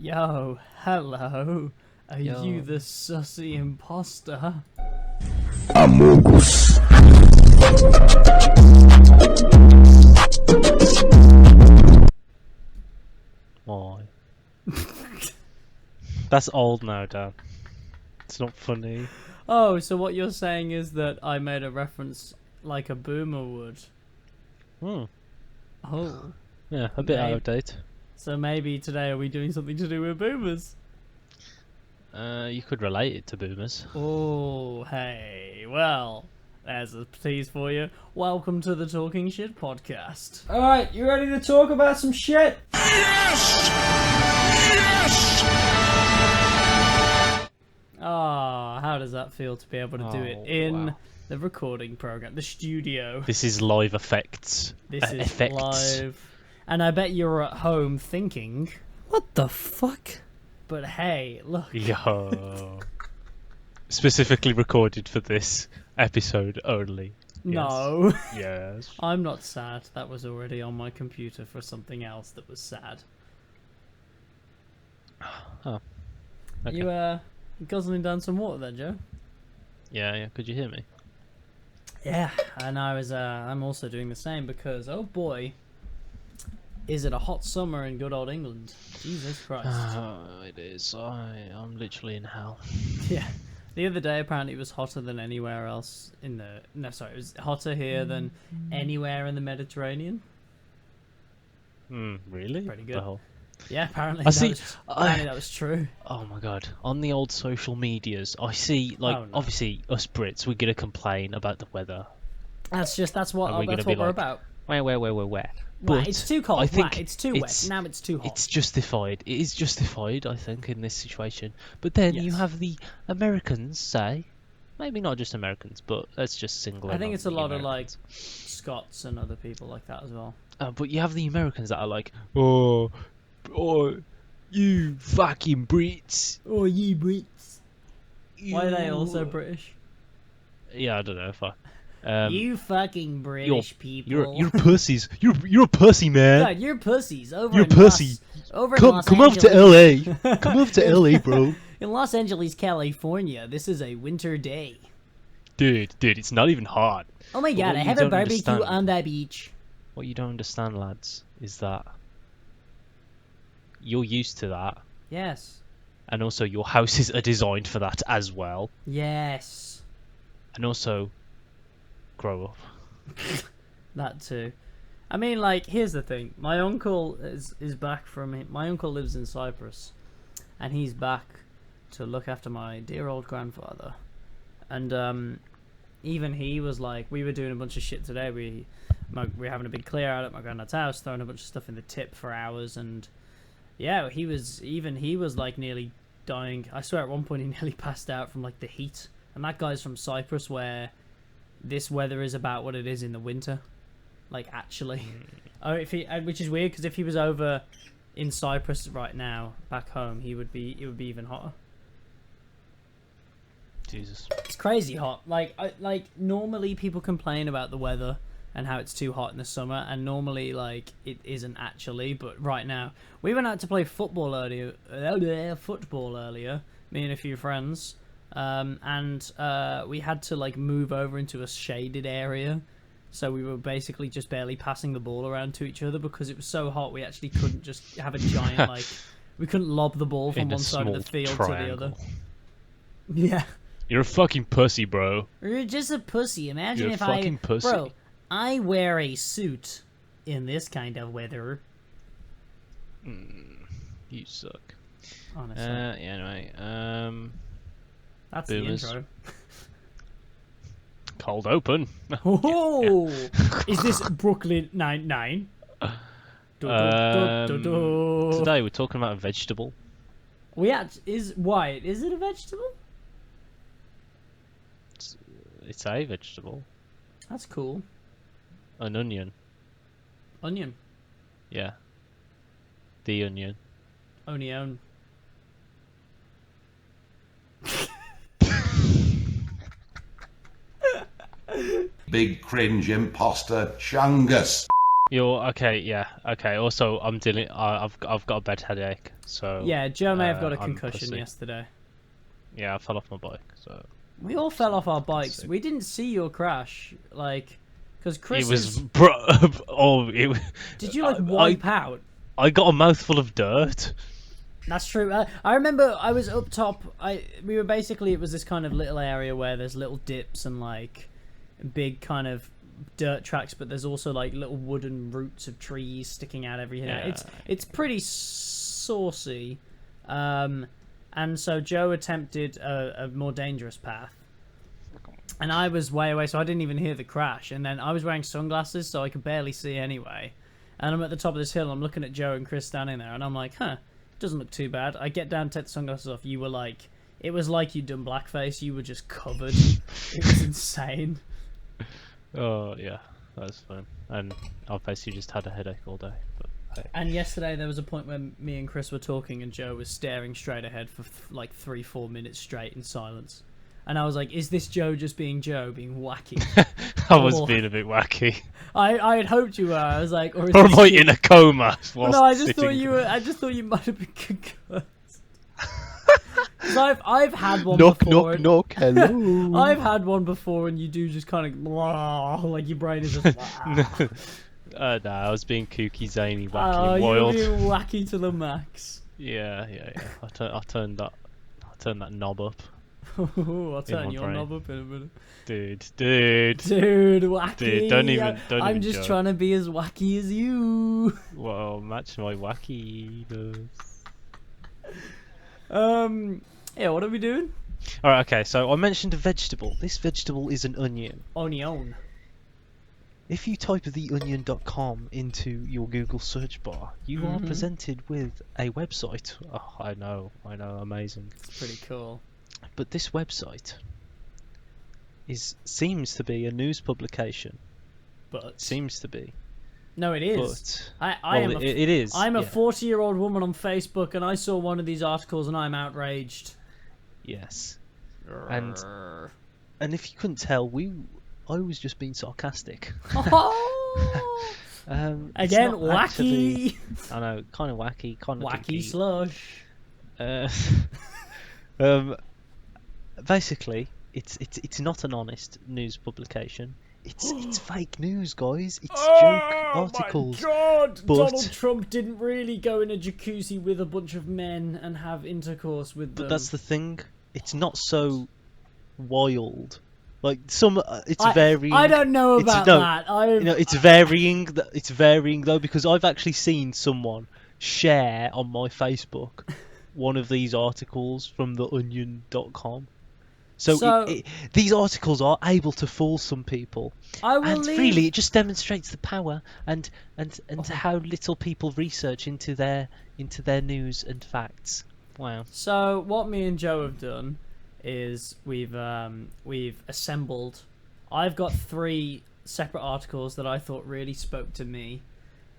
Yo, hello. Are Yo. you the sussy imposter? Amogus. Why? That's old now, Dan. It's not funny. Oh, so what you're saying is that I made a reference like a boomer would. Hmm. Oh. Yeah, a bit out of date. So maybe today are we doing something to do with boomers? You could relate it to boomers. Oh, hey. Well, there's a tease for you. Welcome to the Talking Shit podcast. Alright, you ready to talk about some shit? Yes! Yes! Ah, how does that feel to be able to do it Oh, in wow. the recording program, the studio? This is live effects. This is effects. live. And I bet you're at home thinking, what the fuck? But hey, look. Yo. Specifically recorded for this episode only. No. Yes. I'm not sad. That was already on my computer for something else that was sad. Oh. Okay. You guzzling down some water then, Joe? Yeah. Could you hear me? Yeah. And I'm also doing the same because, oh boy, is it a hot summer in good old England. Jesus Christ. It is. I'm literally in hell. Yeah. The other day, apparently, it was hotter than anywhere else in the... No, sorry, it was hotter here than anywhere in the Mediterranean. Really? Pretty good. Well, Yeah, apparently, I that was true. Oh my god. On the old social medias, I see, like, Oh, no. obviously, us Brits, we're gonna complain about the weather. That's what And we're gonna that's be what we're like, about. Where? Right, But it's too cold. I think Right, it's too wet. Now it's too hot. It's justified. It is justified, I think, in this situation. But then you Yes. have the Americans say, maybe not just Americans, but let's just single I in think on it's a the lot of, like, Americans. Scots and other people like that as well. But you have the Americans that are like, oh, you fucking Brits. Oh, you Brits. Why are they you-" also British? Yeah, I don't know. Fuck. You fucking British people. You're pussies. You're a pussy, man. God, you're pussies. You're pussy. Over in Come Los come over to Angeles. LA. Come over to LA, bro. In Los Angeles, California, this is a winter day. Dude, it's not even hot. Oh my But god, what I you have a don't barbecue understand- on the beach. What you don't understand, lads, is that you're used to that, Yes. and also your houses are designed for that as well, Yes. and also grow up. That too. I mean, like, here's the thing. My uncle is back from... My uncle lives in Cyprus, and he's back to look after my dear old grandfather. And even he was like... We were doing a bunch of shit today. We were having a big clear out at my granddad's house, throwing a bunch of stuff in the tip for hours, and... Yeah, he was like nearly dying. I swear at one point he nearly passed out from like the heat. And that guy's from Cyprus where this weather is about what it is in the winter. Like actually. Oh, which is weird because if he was over in Cyprus right now back home, it would be even hotter. Jesus. It's crazy hot. Like normally people complain about the weather and how it's too hot in the summer, and normally like it isn't actually, but right now we went out to play football earlier, me and a few friends, and we had to like move over into a shaded area, so we were basically just barely passing the ball around to each other because it was so hot we actually couldn't just have a giant like we couldn't lob the ball from In a one side of the small field to the triangle. other. Yeah. You're a fucking pussy, bro. You're just a pussy. Imagine You're a if fucking pussy. Bro, I wear a suit in this kind of weather. You suck. Honestly. Yeah, anyway. That's boomers. the intro. Cold open. Oh! Is this Brooklyn Nine-Nine? Today we're talking about a vegetable. Why? Is it a vegetable? It's a vegetable. That's cool. An onion. Onion. Yeah. The onion. Onion. Big cringe imposter Chungus. You're okay, yeah, okay. Also, I'm dealing. I've got a bad headache, so Yeah, Joe may have got a I'm concussion pussy. yesterday. Yeah, I fell off my bike, so We all fell off our fucking bikes. sick. We didn't see your crash, like, because It Chris was is. oh, it. Did you like I wipe out? I got a mouthful of dirt. That's true. I remember I was up top. We were basically, it was this kind of little area where there's little dips and like big kind of dirt tracks, but there's also like little wooden roots of trees sticking out every here. Yeah. It's pretty saucy, and so Joe attempted a more dangerous path, and I was way away, so I didn't even hear the crash. And then I was wearing sunglasses, so I could barely see anyway. And I'm at the top of this hill. I'm looking at Joe and Chris standing there, and I'm like, huh. Doesn't look too bad. I get down, take the sunglasses off. You were like, it was like you'd done blackface. You were just covered. It was insane. Oh yeah, that was fun. And I've basically just had a headache all day. But hey. And yesterday there was a point where me and Chris were talking, and Joe was staring straight ahead for like 3-4 minutes straight in silence. And I was like, is this Joe just being Joe, being wacky? I was Or- being a bit wacky. I had hoped you were. I was like, or is Or this am I you? in a coma? Well, no, I just thought you were. I just thought you might have been concussed. 'Cause I've had one Knock, before. knock, knock. Hello. I've had one before, and you do just kind of like your brain is just. No, I was being kooky, zany, wacky, Oh, and you were wild. being wacky to the max. Yeah. I turned that knob up, I'll turn my your brain. knob up in a minute. dude. Dude, wacky. Dude, don't even I'm just joke. trying to be as wacky as you. Well, match my wackiness. Yeah, what are we doing? All right, okay. So I mentioned a vegetable. This vegetable is an onion. Onion. If you type TheOnion.com into your Google search bar, you are Mhm. presented with a website. Oh, I know, amazing. It's pretty cool. But this website seems to be a news publication. But Seems to be. no, it is. But I am. it is. I'm a yeah. 40-year-old woman on Facebook, and I saw one of these articles, and I'm outraged. Yes. And if you couldn't tell, I was just being sarcastic. It's Again, not wacky. actually- I know, kind of wacky, kind of Wacky slush. Basically, it's not an honest news publication. It's fake news, guys. It's joke articles. Oh my god! but- Donald Trump didn't really go in a jacuzzi with a bunch of men and have intercourse with them. But that's the thing. It's not so wild. Like it's I, varying. I don't know It's- about no, that. It's varying. It's varying though, because I've actually seen someone share on my Facebook one of these articles from TheOnion.com. So these articles are able to fool some people, I will and leave. really, it just demonstrates the power and how little people research into their news and facts. Wow. So what me and Joe have done is we've assembled. I've got 3 separate articles that I thought really spoke to me,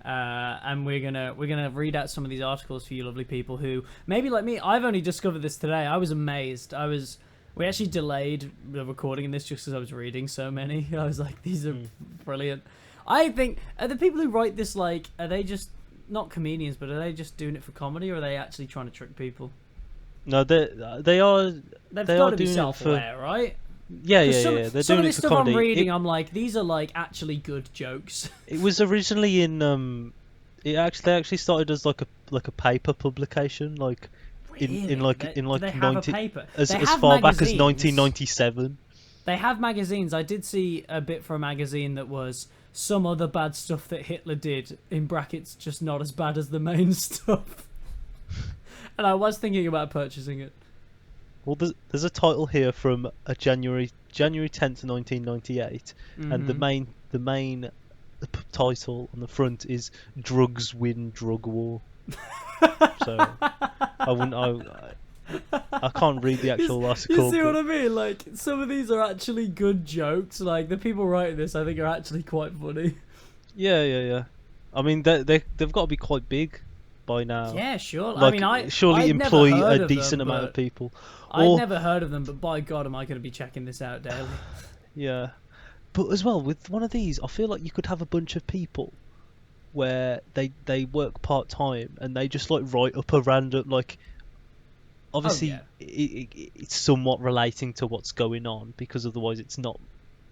and we're gonna read out some of these articles for you lovely people who maybe like me. I've only discovered this today. I was amazed. We actually delayed the recording of this just because I was reading so many. I was like, these are brilliant. I think the people who write this, like, are they just not comedians, but are they just doing it for comedy, or are they actually trying to trick people? No, they are. They've They got are to be doing it self-aware, right? Yeah. 'Cause some They're some doing of it this for stuff comedy. I'm reading, I'm like, these are like actually good jokes. It was originally in they actually started as like a paper publication, like in like do they have 90 a paper? as They as have far back as magazines. 1997. They have magazines. I did see a bit for a magazine that was some other bad stuff that Hitler did, in brackets, just not as bad as the main stuff. And I was thinking about purchasing it. Well, there's a title here from a January 10th, 1998, and the main title on the front is "Drugs Win Drug War." So I can't read the actual article. You see but- what I mean? Like, some of these are actually good jokes. Like, the people writing this, I think, are actually quite funny. Yeah. I mean, they've got to be quite big by now. Yeah, sure. Like, I mean, surely I'd never employ heard a of decent them, amount but of people. I'd never heard of them, but by God, am I going to be checking this out daily? Yeah, but as well with one of these, I feel like you could have a bunch of people where they work part time and they just like write up a random like. Obviously, yeah. it's somewhat relating to what's going on because otherwise it's not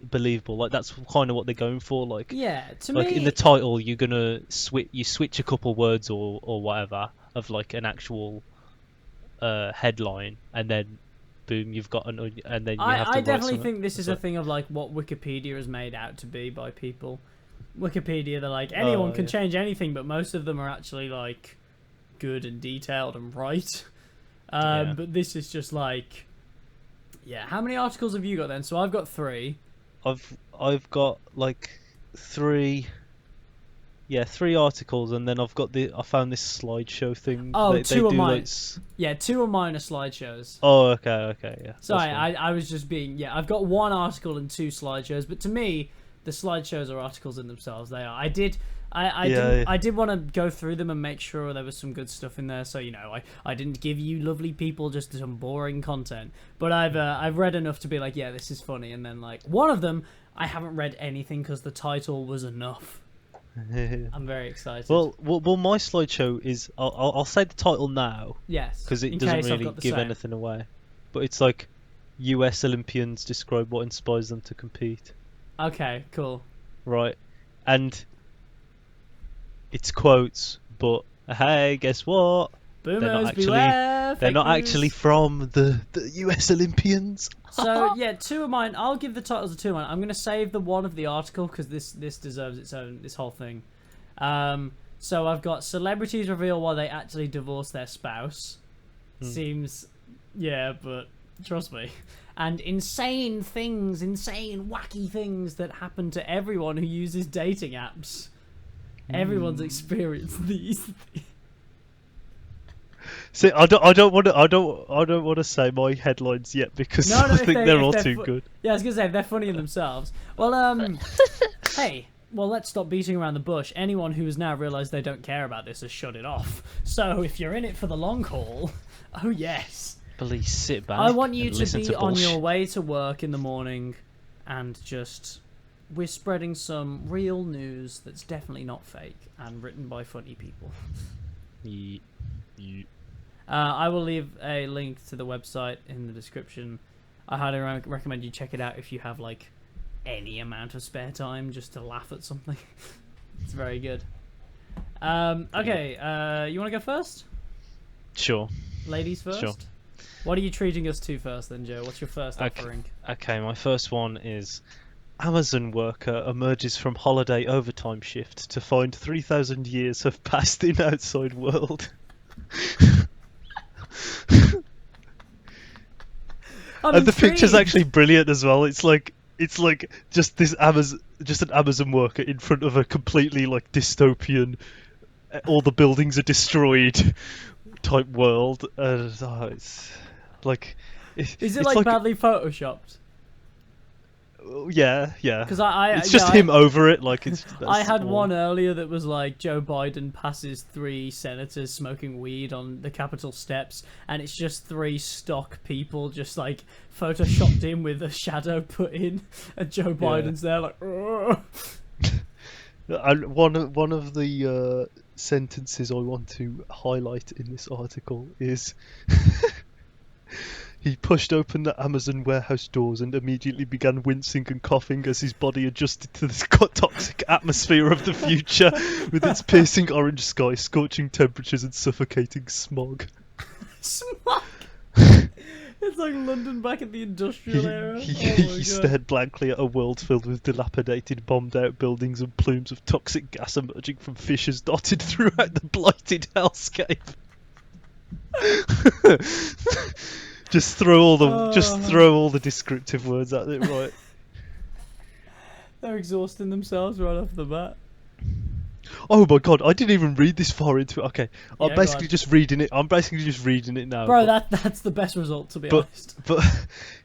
believable. Like that's kind of what they're going for. Like Yeah, to like me, in the title, you're gonna switch a couple words or whatever of like an actual headline, and then boom, you've got and then you have to I write definitely something. think this is So- a thing of like what Wikipedia is made out to be by people. Wikipedia, they're like anyone can yeah. change anything, but most of them are actually like good and detailed and right. Yeah. But this is just like, yeah. How many articles have you got then? So I've got 3. I've got like three articles, and then I found this slideshow thing. Oh, they 2 of do mine. like Yeah, 2 of mine are slideshows. Oh, okay, yeah. Sorry, that's fine. I was just being, yeah, I've got 1 article and 2 slideshows, but to me, the slideshows are articles in themselves. They are. I did want to go through them and make sure there was some good stuff in there. So I didn't give you lovely people just some boring content, but I've read enough to be like, yeah, this is funny. And then like one of them, I haven't read anything because the title was enough. I'm very excited. Well, my slideshow is. I'll say the title now yes, because it in doesn't case I've really got the give same. anything away. But it's like U.S. Olympians describe what inspires them to compete. Okay, cool. Right, and it's quotes, but hey, guess what? Boomers actually- beware. They're fake not news. actually from the U.S. Olympians. So yeah, 2 of mine. I'll give the titles of 2 of mine. I'm gonna save the one of the article because this deserves its own. This whole thing. So I've got celebrities reveal why they actually divorced their spouse. Seems, yeah, but trust me. And insane wacky things that happen to everyone who uses dating apps. Everyone's experienced these. See, I don't want to say my headlines yet because I think they're all too good. Yeah, I was gonna say they're funny in themselves. Well, hey, well, let's stop beating around the bush. Anyone who has now realised they don't care about this has shut it off. So if you're in it for the long haul, oh yes, Please sit back. I want you and to listen be on bullshit. your way to work in the morning, and just we're spreading some real news that's definitely not fake and written by funny people. I will leave a link to the website in the description. I highly recommend you check it out if you have like any amount of spare time just to laugh at something. It's very good. Okay, you want to go first? Sure. Ladies first? Sure. What are you treating us to first then, Joe? What's your first offering? Okay, my first one is Amazon worker emerges from holiday overtime shift to find 3,000 years have passed in outside world. And the picture's actually brilliant as well. It's like just an Amazon worker in front of a completely like dystopian, all the buildings are destroyed type world. It's like, Is it like badly photoshopped? Yeah. Because It's just him over it. Like I had one earlier that was like Joe Biden passes 3 senators smoking weed on the Capitol steps, and it's just 3 stock people just like photoshopped in with a shadow put in, and Joe Biden's there like. Ugh. And one of the sentences I want to highlight in this article is. He pushed open the Amazon warehouse doors and immediately began wincing and coughing as his body adjusted to the toxic atmosphere of the future with its piercing orange sky, scorching temperatures and suffocating smog. Smog! It's like London back in the industrial era. He stared blankly at a world filled with dilapidated, bombed-out buildings and plumes of toxic gas emerging from fissures dotted throughout the blighted hellscape. Just throw all the descriptive words at it, right? They're exhausting themselves right off the bat. Oh my god, I didn't even read this far into it. Okay, I'm Yeah, basically just reading it now. Bro, that's the best result, to be honest. But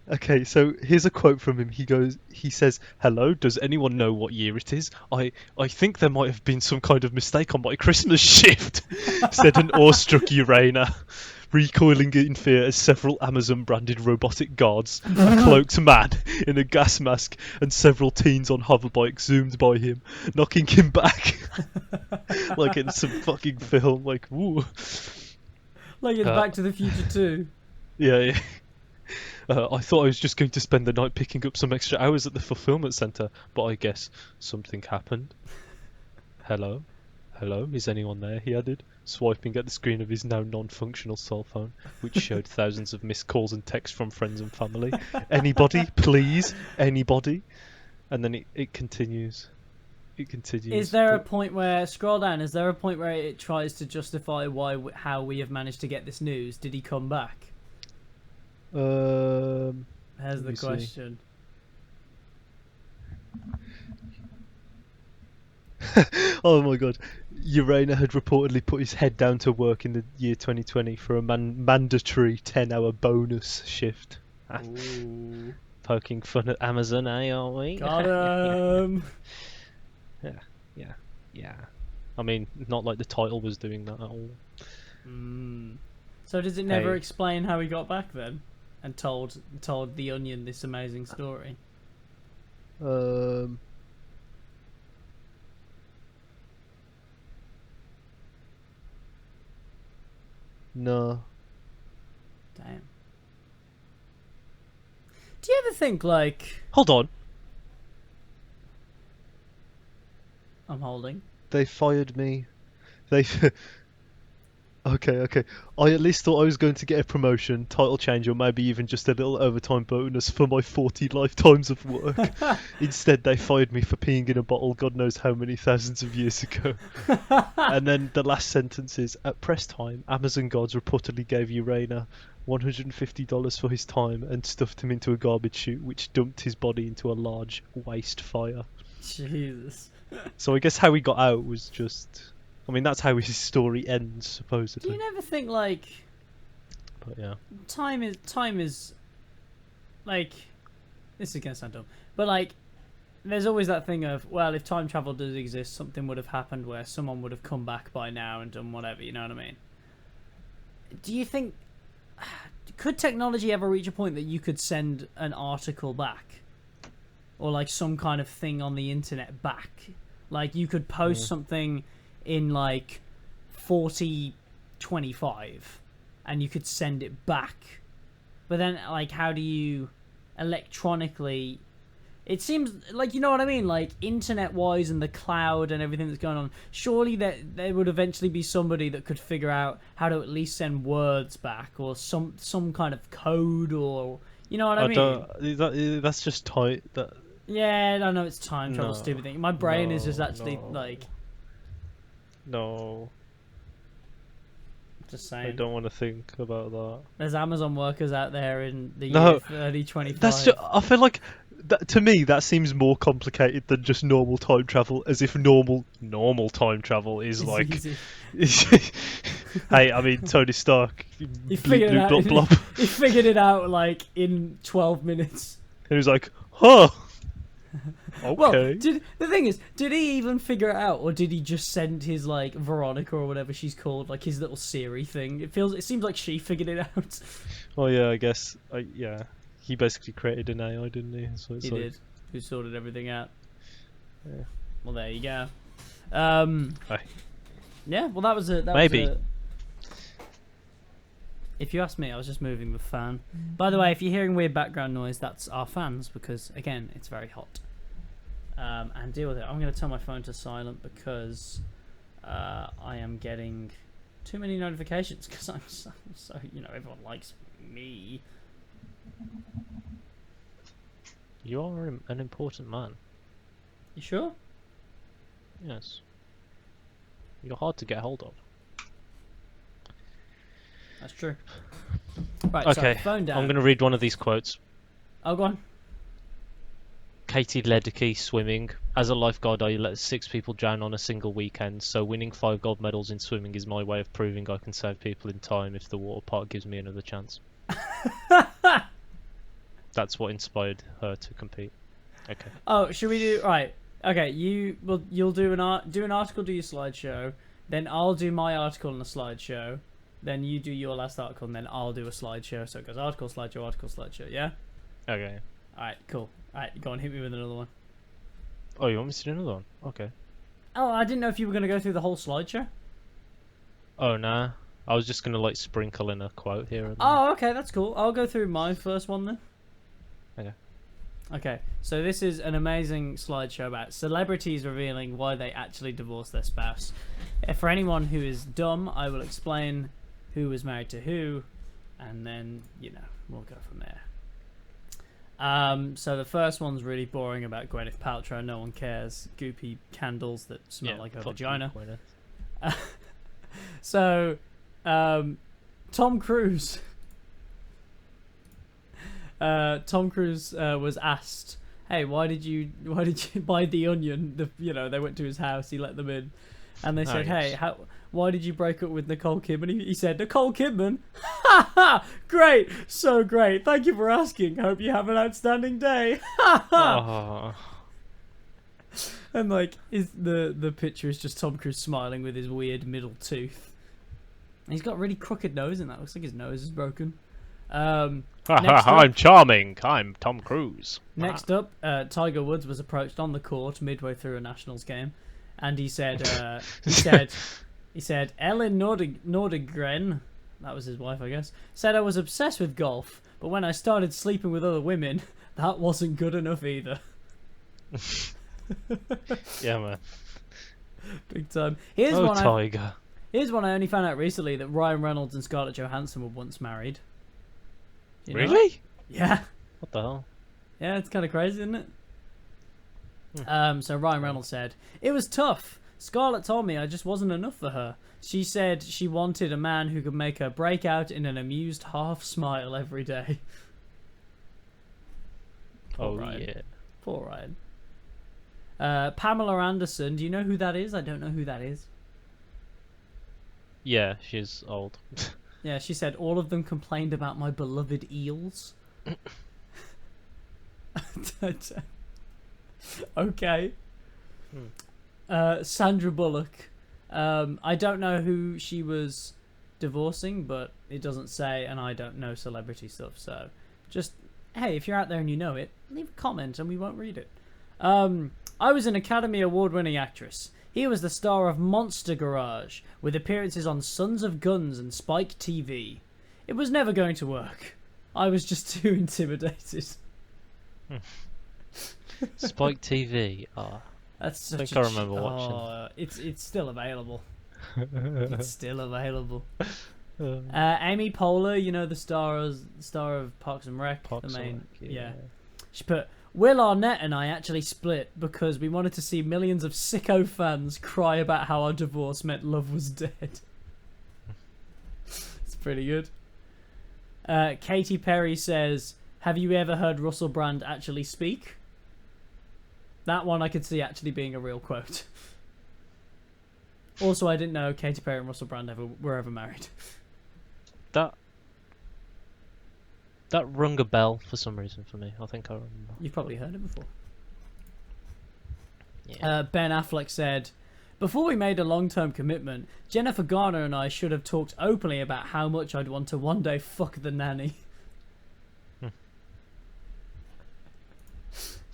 okay, so here's a quote from him. He says, "Hello, does anyone know what year it is? I think there might have been some kind of mistake on my Christmas shift," said an awestruck Urana. recoiling in fear as several Amazon-branded robotic guards, a cloaked man in a gas mask, and several teens on hoverbikes zoomed by him, knocking him back like in some fucking film. Like, woo. Like it's Back to the Future 2. Yeah, yeah. I thought I was just going to spend the night picking up some extra hours at the fulfillment centre, but I guess something happened. Hello? Hello? Is anyone there? He added, swiping at the screen of his now non-functional cell phone, which showed thousands of missed calls and texts from friends and family. Anybody? Please? Anybody? And then it continues. It continues. Is there a point where, scroll down, is there a point where it tries to justify how we have managed to get this news? Did he come back? Here's the question. Oh my god. Urena had reportedly put his head down to work in the year 2020 for a mandatory 10-hour bonus shift. Ooh. Poking fun at Amazon, are we? Got him! Yeah. I mean, not like the title was doing that at all. So does it never explain how he got back then? And told TheOnion this amazing story? No. Damn. Do you ever think, like... Hold on. I'm holding. They fired me. They... Okay. I at least thought I was going to get a promotion, title change, or maybe even just a little overtime bonus for my 40 lifetimes of work. Instead, they fired me for peeing in a bottle God knows how many thousands of years ago. And then the last sentence is, at press time, Amazon guards reportedly gave Urena $150 for his time and stuffed him into a garbage chute, which dumped his body into a large waste fire. Jesus. So I guess how he got out was just... I mean, that's how his story ends, supposedly. Do you never think, like... But yeah. Time is... Like... This is going to sound dumb. But, like, there's always that thing of, well, if time travel does exist, something would have happened where someone would have come back by now and done whatever, you know what I mean? Do you think... Could technology ever reach a point that you could send an article back? Or, like, some kind of thing on the internet back? Like, you could post something... in like 4025 and you could send it back, but then like how do you electronically, it seems like, you know what I mean, like internet wise and the cloud and everything that's going on, surely there would eventually be somebody that could figure out how to at least send words back or some kind of code, or you know what I mean. That's just tight. Yeah, I know it's time travel, stupid thing. My brain is just actually like... No. Just saying. I don't want to think about that. There's Amazon workers out there in the year 3025. That's just, I feel like, to me, that seems more complicated than just normal time travel, as if normal time travel is it's like... easy. Hey, I mean, Tony Stark. He figured it out. Bloop, blop. He figured it out, like, in 12 minutes. And he was like, huh. Okay. Well, the thing is, did he even figure it out, or did he just send his like Veronica or whatever she's called, like his little Siri thing? It seems like she figured it out. Oh yeah, I guess. Yeah, he basically created an AI, didn't he? So it's he like... did. Who sorted everything out? Yeah. Well, there you go. Hi. Yeah. Well, that was it. Maybe. If you ask me, I was just moving the fan. By the way, if you're hearing weird background noise, that's our fans, because again, it's very hot. And deal with it. I'm going to turn my phone to silent because I am getting too many notifications because I'm so, everyone likes me. You are an important man. You sure? Yes. You're hard to get hold of. That's true. Right, okay, so phone down. I'm going to read one of these quotes. Oh, go on. Katie Ledecky swimming. As a lifeguard, I let 6 people drown on a single weekend, so winning 5 gold medals in swimming is my way of proving I can save people in time if the water park gives me another chance. That's what inspired her to compete. Okay. Oh, should we do... Right. Okay, you'll do an article, do your slideshow, then I'll do my article on the slideshow, then you do your last article, and then I'll do a slideshow. So it goes article, slideshow, article, slideshow. Yeah. Okay. All right. Cool. All right. Go on. Hit me with another one. Oh, you want me to do another one? Okay. Oh, I didn't know if you were gonna go through the whole slideshow. Oh, nah. I was just gonna like sprinkle in a quote here and there. Oh, okay. That's cool. I'll go through my first one then. Okay. Okay, so this is an amazing slideshow about celebrities revealing why they actually divorced their spouse. For anyone who is dumb, I will explain who was married to who, and then, we'll go from there. So the first one's really boring about Gwyneth Paltrow. No one cares. Goopy candles that smell like a vagina. So, Tom Cruise... Tom Cruise was asked, "Hey, why did you buy TheOnion?" They went to his house, he let them in, and they said, "Hey, why did you break up with Nicole Kidman?" He said, "Nicole Kidman, ha ha, great, so great. Thank you for asking. Hope you have an outstanding day." Ha ha. And like, the picture is just Tom Cruise smiling with his weird middle tooth. And he's got a really crooked nose, and that looks like his nose is broken. I'm charming. I'm Tom Cruise. Next up, Tiger Woods was approached on the court midway through a Nationals game, and he said, he said, Ellen Nordegren, that was his wife, I guess, said I was obsessed with golf, but when I started sleeping with other women, that wasn't good enough either. Yeah, man. Big time. Here's Tiger. Here's one I only found out recently, that Ryan Reynolds and Scarlett Johansson were once married. You know? Really? Yeah. What the hell? Yeah, it's kind of crazy, isn't it? So Ryan Reynolds said, "It was tough. Scarlett told me I just wasn't enough for her. She said she wanted a man who could make her break out in an amused half smile every day." Oh, Ryan. yeah. Poor Ryan. Pamela Anderson, do you know who that is? I don't know who that is. Yeah, she's old. Yeah, she said, all of them complained about my beloved eels. Okay. Sandra Bullock. I don't know who she was divorcing, but it doesn't say, and I don't know celebrity stuff, so just, hey, if you're out there and you know it, leave a comment and we won't read it. I was an Academy Award-winning actress. He was the star of Monster Garage, with appearances on Sons of Guns and Spike TV. It was never going to work. I was just too intimidated. Spike TV. That's such I think I remember watching. Oh, it's still available. It's still available. Amy Poehler, the star of Parks and Rec, yeah. She put, Will Arnett and I actually split because we wanted to see millions of sicko fans cry about how our divorce meant love was dead. It's pretty good. Katy Perry says, have you ever heard Russell Brand actually speak? That one I could see actually being a real quote. Also, I didn't know Katy Perry and Russell Brand were ever married. That rung a bell for some reason for me. I think I remember. You've probably heard it before. Yeah. Ben Affleck said, before we made a long-term commitment, Jennifer Garner and I should have talked openly about how much I'd want to one day fuck the nanny.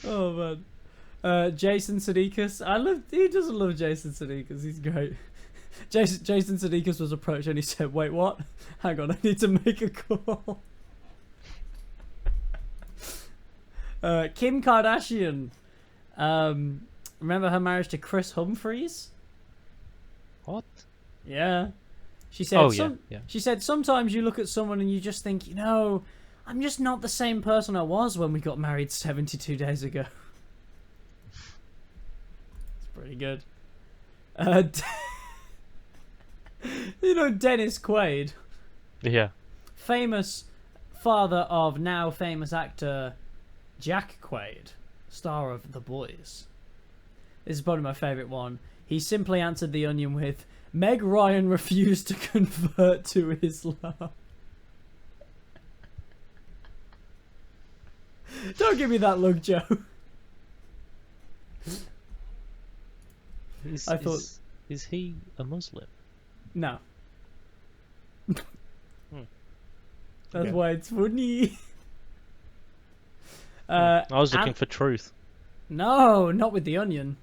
Oh, man. Jason Sudeikis. He doesn't love Jason Sudeikis. He's great. Jason Sudeikis was approached and he said, wait, what? Hang on, I need to make a call. Kim Kardashian. Remember her marriage to Chris Humphries? What? Yeah. She said, yeah. She said, sometimes you look at someone and you just think, I'm just not the same person I was when we got married 72 days ago. It's pretty good. Dennis Quaid. Yeah. Famous father of now famous actor Jack Quaid, star of The Boys. This is probably my favourite one. He simply answered The Onion with, Meg Ryan refused to convert to Islam. Don't give me that look, Joe. Is he a Muslim? No. That's Okay. why it's funny. I was looking for truth. No, not with the Onion.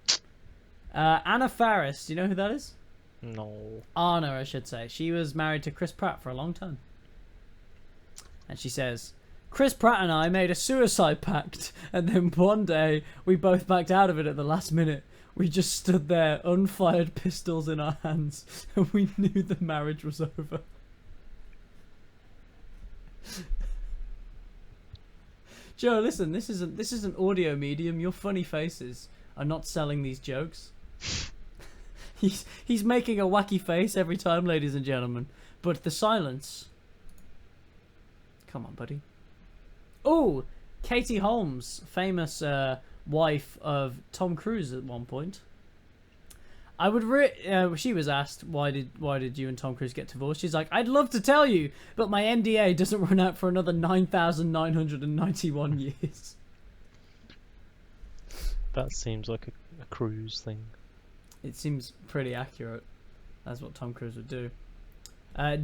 Anna Faris, do you know who that is? No. Anna, I should say. She was married to Chris Pratt for a long time. And she says, Chris Pratt and I made a suicide pact, and then one day we both backed out of it at the last minute. We just stood there, unfired pistols in our hands, and we knew the marriage was over. Joe, listen, this is an audio medium. Your funny faces are not selling these jokes. He's making a wacky face every time, ladies and gentlemen. But the silence. Come on, buddy. Oh, Katie Holmes, famous wife of Tom Cruise at one point. I would she was asked why did you and Tom Cruise get divorced? She's like, I'd love to tell you, but my NDA doesn't run out for another 9,991 years. That seems like a Cruise thing. It seems pretty accurate. That's what Tom Cruise would do.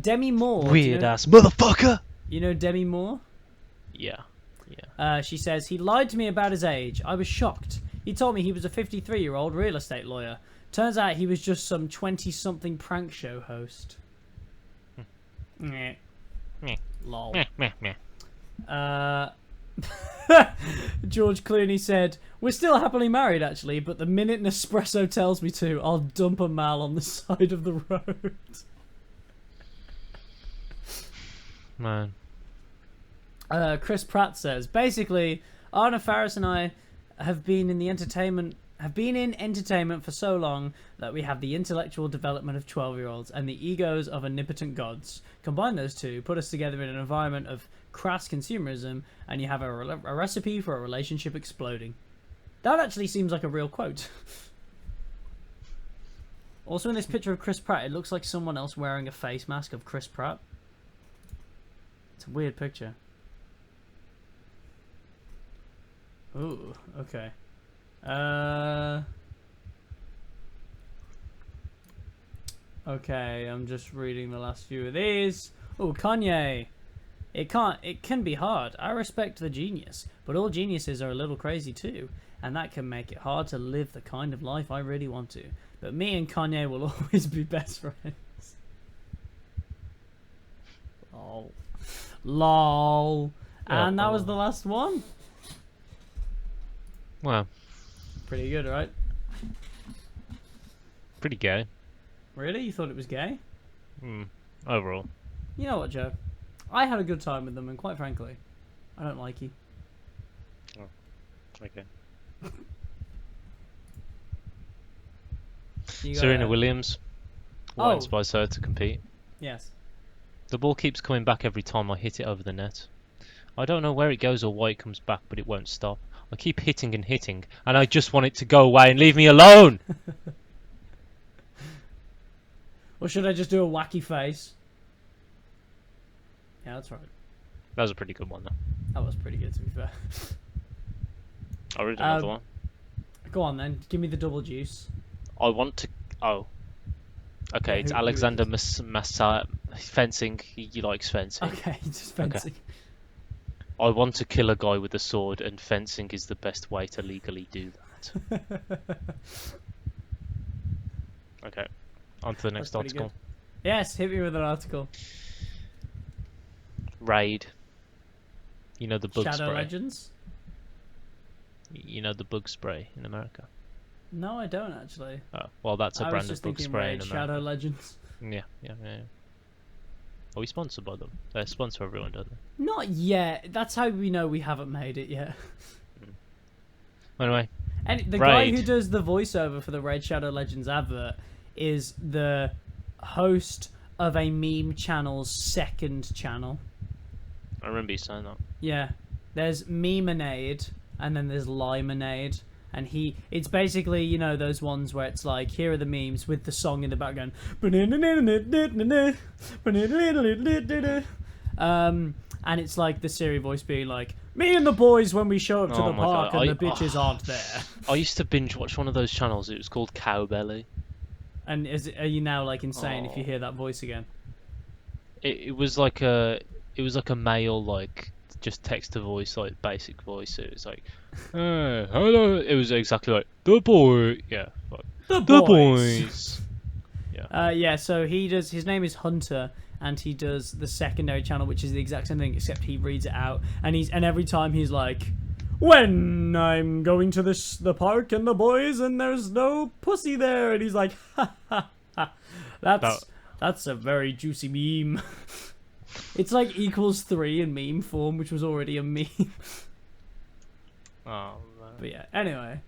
Demi Moore. Weird ass motherfucker. You know Demi Moore? Yeah. She says, he lied to me about his age. I was shocked. He told me he was a 53-year-old real estate lawyer. Turns out he was just some 20-something prank show host. Meh. Lol. George Clooney said, we're still happily married actually, but the minute Nespresso tells me to, I'll dump a Mal on the side of the road. Man. Chris Pratt says, basically, Anna Faris and I have been in entertainment for so long that we have the intellectual development of 12-year-olds and the egos of omnipotent gods. Combine those two, put us together in an environment of crass consumerism, and you have a recipe for a relationship exploding. That actually seems like a real quote. Also, in this picture of Chris Pratt, it looks like someone else wearing a face mask of Chris Pratt. It's a weird picture. Ooh, okay. Okay, I'm just reading the last few of these. Oh, Kanye. It can be hard. I respect the genius, but all geniuses are a little crazy too, and that can make it hard to live the kind of life I really want to. But me and Kanye will always be best friends. Lol. Lol. And that was the last one. Wow. Pretty good, right? Pretty gay. Really? You thought it was gay? Overall. You know what, Joe? I had a good time with them, and quite frankly, I don't like you. Oh, okay. Serena Williams Oh. inspires her to compete. Yes. The ball keeps coming back every time I hit it over the net. I don't know where it goes or why it comes back, but it won't stop. I keep hitting and hitting, and I just want it to go away and leave me alone! Or should I just do a wacky face? Yeah, that's right. That was a pretty good one, though. That was pretty good, to be fair. I'll read another one. Go on, then. Give me the double juice. I want to... Oh. Okay, Yeah, it's who Alexander is fencing. He likes fencing. Okay, just fencing. I want to kill a guy with a sword, and fencing is the best way to legally do that. Okay, on to the next That's pretty article. Yes, hit me with an article. Raid. You know the bug Shadow spray. Legends? You know the bug spray in America. No, I don't actually. Oh, well, that's a I was brand just of bug thinking spray Raid in America. Shadow Legends. Yeah. Are we sponsored by them? They sponsor everyone, don't they? Not yet. That's how we know we haven't made it yet. Anyway, And the Raid. guy who does the voiceover for the Raid Shadow Legends advert is the host of a meme channel's second channel. I remember you saying that. Yeah. There's Memonade and then there's Limonade. And it's basically, you know, those ones where it's like, here are the memes with the song in the background. And it's like the Siri voice being like, me and the boys when we show up to Oh the my park God. and the bitches aren't there. I used to binge watch one of those channels. It was called Cowbelly. And are you now like insane if you Oh. hear that voice again? It was like a it was like a male, like just text to voice, like basic voice. It was like, hello. It was exactly like the boy. Yeah, like, The the boys. boys. Yeah. Yeah, so he does. His name is Hunter, and he does the secondary channel, which is the exact same thing, except he reads it out. And every time he's like, "When I'm going to the park and the boys and there's no pussy there," and he's like, "Ha ha ha, that's a very juicy meme." It's like equals 3 in meme form, which was already a meme. Oh man. But yeah, anyway,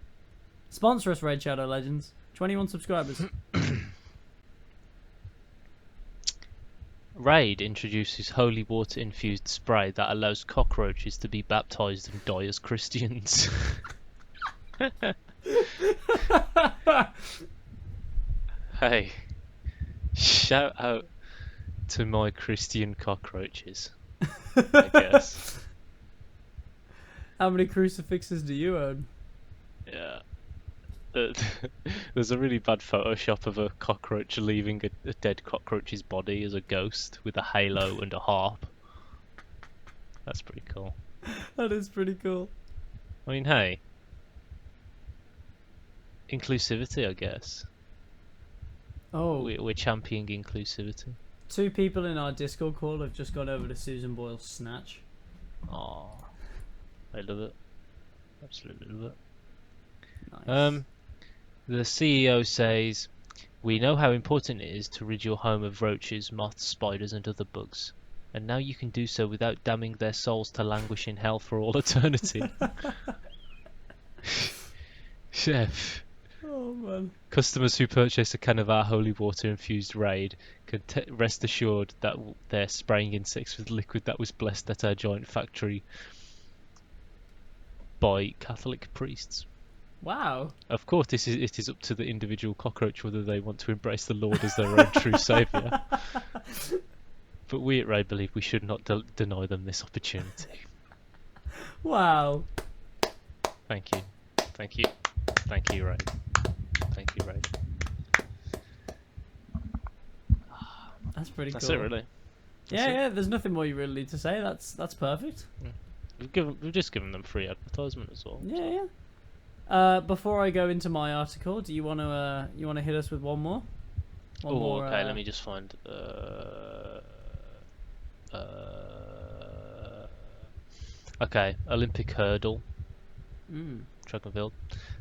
sponsor us, Red Shadow Legends. 21 subscribers. Raid introduces holy water infused spray that allows cockroaches to be baptized and die as Christians. Hey, shout out to my Christian cockroaches, I guess. How many crucifixes do you own? Yeah. There's a really bad Photoshop of a cockroach leaving a dead cockroach's body as a ghost with a halo and a harp. That's pretty cool. That is pretty cool. I mean, hey. Inclusivity, I guess. Oh, We're championing inclusivity. 2 people in our Discord call have just gone over to Susan Boyle's Snatch. Aww. I love it. Absolutely love it. Nice. The CEO says, "We know how important it is to rid your home of roaches, moths, spiders, and other bugs. And now you can do so without damning their souls to languish in hell for all eternity." Chef. Oh man. Customers who purchase a can of our holy water infused Raid can rest assured that they're spraying insects with liquid that was blessed at our giant factory by Catholic priests. Wow. Of course, it is up to the individual cockroach whether they want to embrace the Lord as their own true saviour. But we at Raid believe we should not deny them this opportunity. Wow. Thank you. Thank you. Thank you, Raid. Thank you, Raid. That's pretty That's cool. it, really. Yeah, there's nothing more you really need to say. That's perfect. We've just given them free advertisement as well. Yeah. Before I go into my article, do you want to hit us with one more? Okay. Let me just find. Okay, Olympic hurdle, track and field.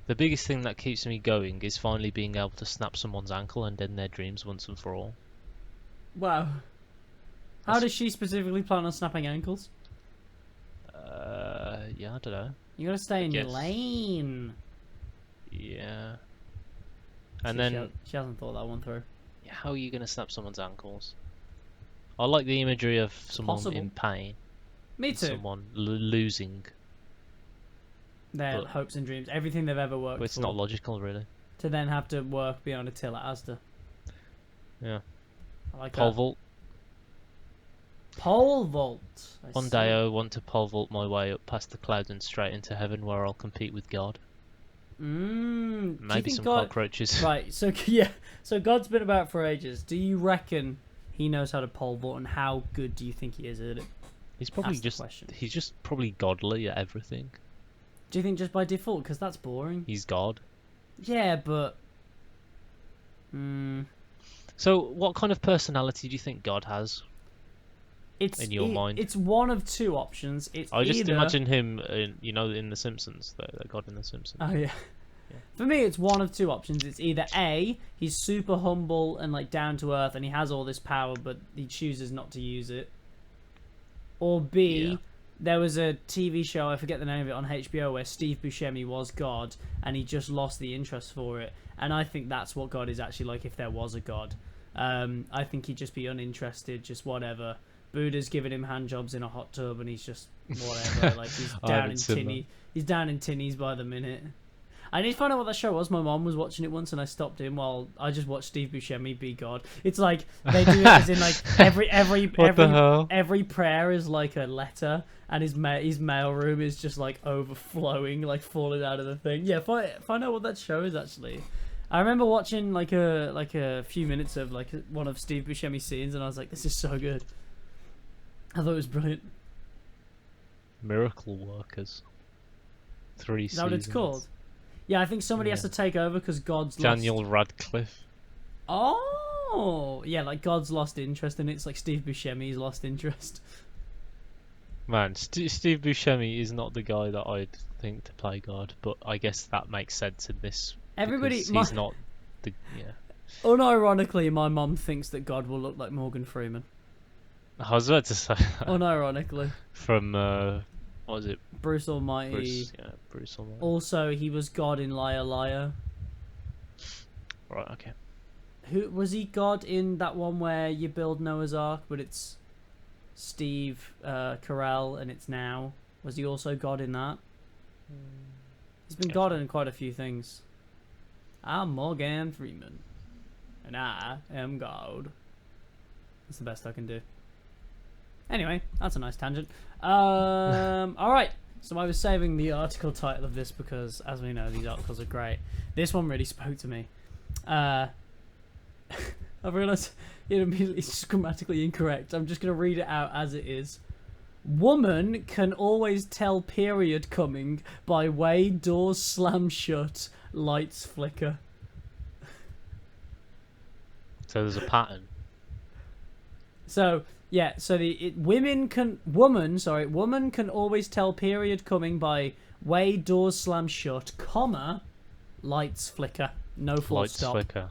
The biggest thing that keeps me going is finally being able to snap someone's ankle and end their dreams once and for all. Wow. How does she specifically plan on snapping ankles? Yeah, I don't know. You gotta stay in your guess. lane. Yeah. See, And then, she hasn't thought that one through. how are you gonna snap someone's ankles? I like the imagery of someone Possible. in pain. Me and too. Someone losing. Their but- hopes and dreams, everything they've ever worked But it's for, not logical, really. to then have to work behind a till at Asda. Yeah. I like Pole that. vault. Pole vault. I One see. day I want to pole vault my way up past the clouds and straight into heaven, where I'll compete with God. Do you Maybe think some God... cockroaches. Right. So yeah. So God's been about for ages. Do you reckon he knows how to pole vault, and how good do you think he is at it? He's probably Ask the question. he's just probably godly at everything. Do you think just by default? Because that's boring. He's God. Yeah, but. So what kind of personality do you think God has? It's In your mind. It's one of 2 options. It's I just either... imagine him, in The Simpsons, the God in The Simpsons. Oh yeah. For me, it's one of 2 options. It's either A, he's super humble and like down to earth, and he has all this power, but he chooses not to use it. Or B, Yeah. there was a TV show, I forget the name of it, on HBO, where Steve Buscemi was God, and he just lost the interest for it. And I think that's what God is actually like if there was a God. I think he'd just be uninterested, just whatever. Buddha's giving him hand jobs in a hot tub, and he's just whatever. Like he's down in tinny. He's down in tinnies by the minute. I need to find out what that show was. My mom was watching it once, and I stopped in while I just watched Steve Buscemi be God. It's like they do it as in like every prayer is like a letter, and his mailroom is just like overflowing, like falling out of the thing. Yeah, find out what that show is actually. I remember watching like a few minutes of like one of Steve Buscemi's scenes, and I was like, this is so good. I thought it was brilliant. Miracle Workers. 3 Is seasons. that what it's called? Yeah, I think somebody has to take over because God's Daniel lost... Radcliffe. Oh! Yeah, like God's lost interest in it. It's like Steve Buscemi's lost interest. Man, Steve Buscemi is not the guy that I'd think to play God, but I guess that makes sense in this. Everybody... He's not the... Yeah. Unironically, my mum thinks that God will look like Morgan Freeman. I was about to say that. Unironically. From, what was it? Bruce Almighty. Bruce Almighty. Also, he was God in Liar Liar. Right, okay. Who was he God in that one where you build Noah's Ark, but it's Steve Carell and it's now? Was he also God in that? He's been God in quite a few things. I'm Morgan Freeman, and I am God. That's the best I can do. Anyway, that's a nice tangent. Alright, so I was saving the article title of this because, as we know, these articles are great. This one really spoke to me. I realised it's just grammatically incorrect. I'm just going to read it out as it is. Woman can always tell period coming by way doors slam shut, lights flicker. So there's a pattern. So yeah, so woman can always tell period coming by way doors slam shut, comma, lights flicker, no full Lights stop. flicker.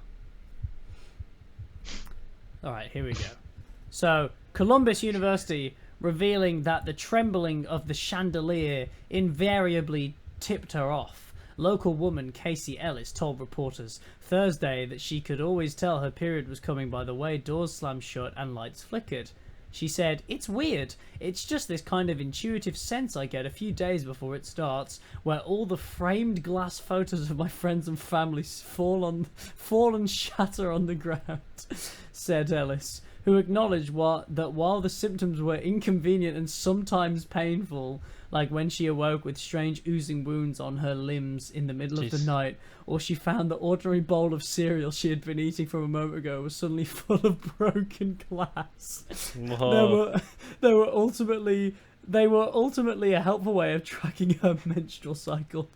All right, here we go. So Columbus University revealing that the trembling of the chandelier invariably tipped her off. Local woman Casey Ellis told reporters Thursday that she could always tell her period was coming by the way doors slammed shut and lights flickered. She said, "It's weird. It's just this kind of intuitive sense I get a few days before it starts, where all the framed glass photos of my friends and family fall and shatter on the ground," said Ellis, who acknowledged that while the symptoms were inconvenient and sometimes painful, like when she awoke with strange oozing wounds on her limbs in the middle of the night, or she found the ordinary bowl of cereal she had been eating from a moment ago was suddenly full of broken glass. They were ultimately a helpful way of tracking her menstrual cycle.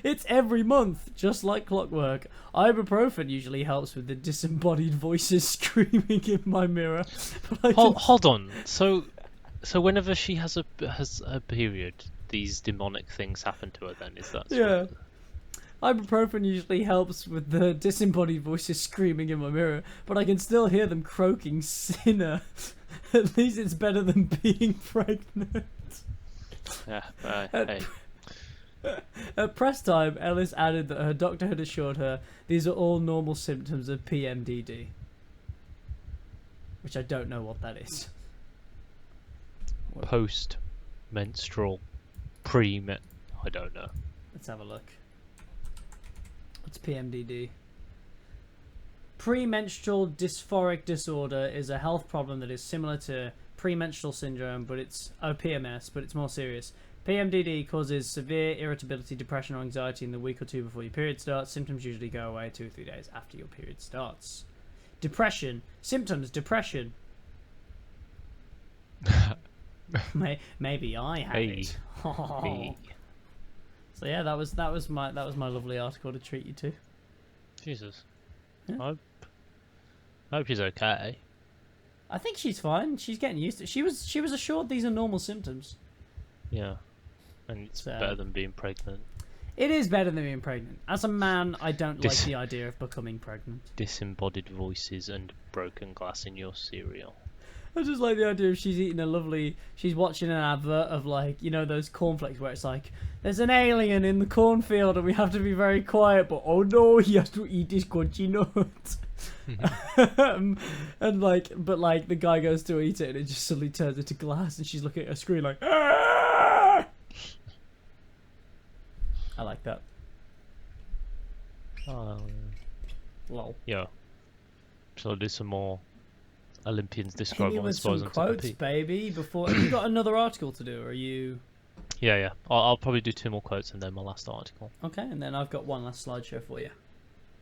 It's every month, just like clockwork. Ibuprofen usually helps with the disembodied voices screaming in my mirror. Hold on. So whenever she has a period, these demonic things happen to her. Then is that? Yeah. Ibuprofen usually helps with the disembodied voices screaming in my mirror, but I can still hear them croaking, "Sinner." At least it's better than being pregnant. Yeah. Hey. At press time, Ellis added that her doctor had assured her these are all normal symptoms of PMDD. Which I don't know what that is. Post-menstrual, I don't know. Let's have a look. What's PMDD? Premenstrual dysphoric disorder is a health problem that is similar to premenstrual syndrome, but it's PMS, but it's more serious. PMDD causes severe irritability, depression, or anxiety in the week or two before your period starts. Symptoms usually go away 2 or 3 days after your period starts. Depression. Symptoms: depression. Maybe I had it. Hey. So yeah, that was my lovely article to treat you to. Jesus. Yeah. I hope she's okay. I think she's fine. She's getting used to it. She was assured these are normal symptoms. Yeah. And it's better than being pregnant. It is better than being pregnant. As a man, I don't like the idea of becoming pregnant. Disembodied voices and broken glass in your cereal. I just like the idea of she's watching an advert of, like, you know, those cornflakes where it's like, there's an alien in the cornfield and we have to be very quiet, but oh no, he has to eat his crunchy nut. But the guy goes to eat it and it just suddenly turns into glass and she's looking at a screen like, "Ah!" I like that. Lol. Yeah. Shall I do some more Olympians Hit describe me what with some quotes, baby. Before, have you got another article to do? Or are you? Yeah. I'll probably do 2 more quotes and then my last article. Okay, and then I've got one last slideshow for you.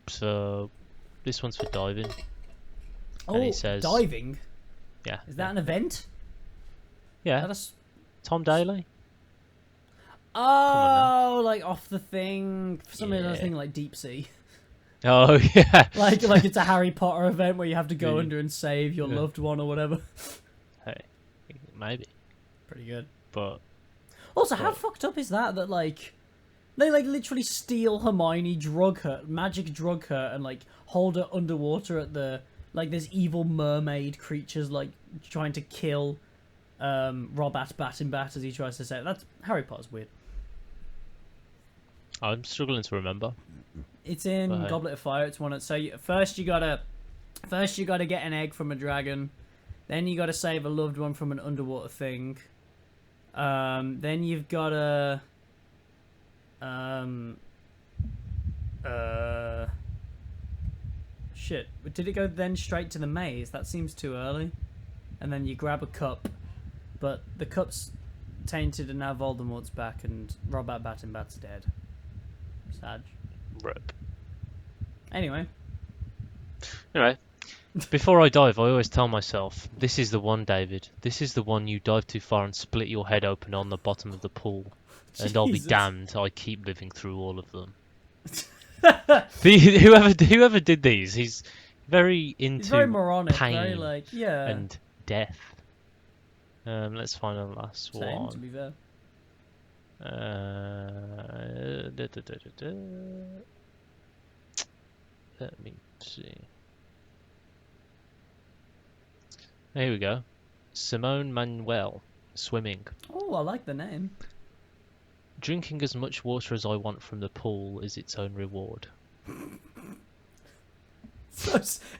So, this one's for diving. Oh, and he says, diving? Yeah. Is that an event? Yeah, That's Tom Daly. oh, like off the thing. For some reason, I was Yeah. thinking like Deep Sea. Oh yeah. like it's a Harry Potter event where you have to go Yeah. under and save your Yeah. loved one or whatever. Hey, maybe, Pretty good. but Also, how But- fucked up is that? That like they like literally steal Hermione, magic drug her, and like hold her underwater at the like there's evil mermaid creatures like trying to kill Robat Battenbat as he tries to say it. That's Harry Potter's weird. I'm struggling to remember. It's in Right. Goblet of Fire. It's one. So first you gotta get an egg from a dragon, then you gotta save a loved one from an underwater thing. Then you've gotta shit. Did it go then straight to the maze? That seems too early. And then you grab a cup, but the cup's tainted and now Voldemort's back and Robert Battenbat's dead. Sad. Rip. Anyway. Anyway, before I dive, I always tell myself, "This is the one, David. This is the one. You dive too far and split your head open on the bottom of the pool, and I'll be Jesus. damned. I keep living through all of them." Whoever did these, he's very into It's very moronic, pain very like and death. Let's find the last same, to one. be fair. Let me see. Here we go. Simone Manuel, swimming. Oh, I like the name. Drinking as much water as I want from the pool is its own reward.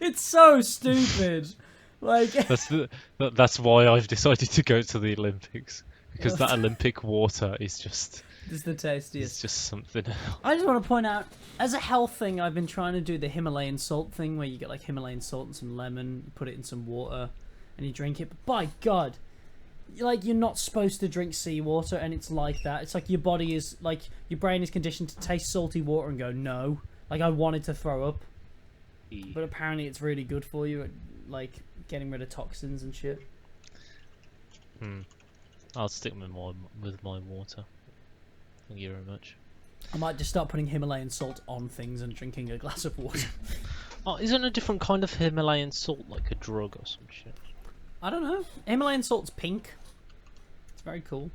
It's so stupid. Like That's why I've decided to go to the Olympics, because that Olympic water is just it's the tastiest. it's just something else. I just want to point out, as a health thing, I've been trying to do the Himalayan salt thing, where you get like Himalayan salt and some lemon, you put it in some water, and you drink it. But by God, you're not supposed to drink seawater, and it's like that. It's like your body is like your brain is conditioned to taste salty water and go no. Like I wanted to throw up, but apparently it's really good for you at like getting rid of toxins and shit. I'll stick with my water. Thank you very much. I might just start putting Himalayan salt on things and drinking a glass of water. Oh, isn't a different kind of Himalayan salt like a drug or some shit? I don't know. Himalayan salt's pink. It's very cool.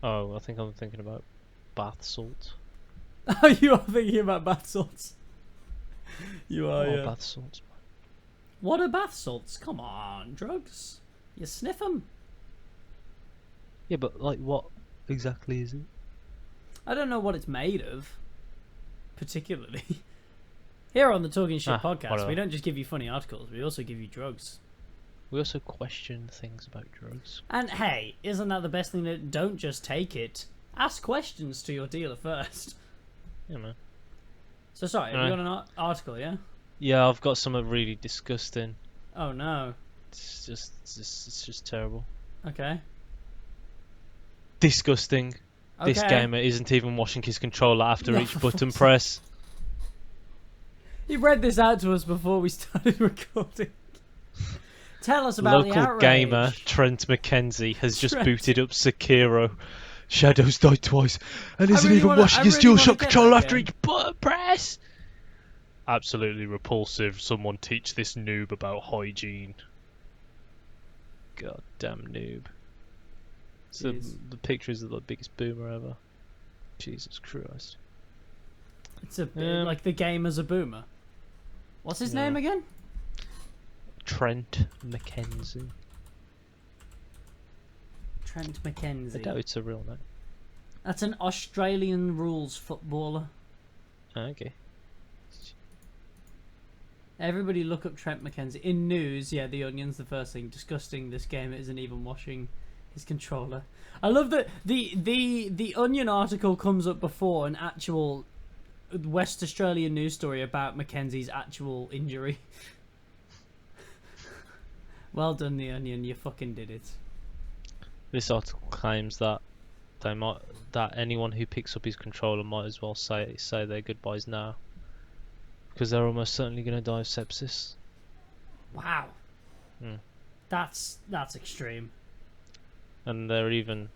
Oh, I think I'm thinking about bath salt. Oh, you are thinking about bath salts. You are, Oh, yeah. bath salts. What are bath salts? Come on, drugs. You sniff them. Yeah, but like, what exactly is it? I don't know what it's made of, particularly. Here on the Talkin Sh podcast, whatever. we don't just give you funny articles, we also give you drugs. We also question things about drugs. And hey, isn't that the best thing? That don't just take it. Ask questions to your dealer first. Yeah, man. So sorry, have you got an article, yeah? Yeah, I've got something really disgusting. Oh no. It's just terrible. Okay. Disgusting. This Okay. gamer isn't even washing his controller after No, each for button fuck's press. You read this out to us before we started recording. Tell us about the Local outrage. gamer Trent McKenzie has just Trent. booted up Sekiro. Shadows died twice and isn't really even wanna- washing I his really wanna DualShock get controller that after game. each button press. Absolutely repulsive. Someone teach this noob about hygiene. Goddamn noob. So Jeez. the pictures of the biggest boomer ever. Jesus Christ. It's a bit like the gamer's a boomer. What's his Yeah. name again? Trent McKenzie. Trent I McKenzie. doubt it's a real name. That's an Australian rules footballer. Okay. Everybody look up Trent McKenzie. In news, yeah, The Onion's the first thing. Disgusting, this gamer isn't even washing his controller. I love that the Onion article comes up before an actual West Australian news story about Mackenzie's actual injury. Well done, The Onion, you fucking did it. This article claims that that anyone who picks up his controller might as well say their goodbyes now, because they're almost certainly going to die of sepsis. Wow. Hmm. That's extreme. and they're even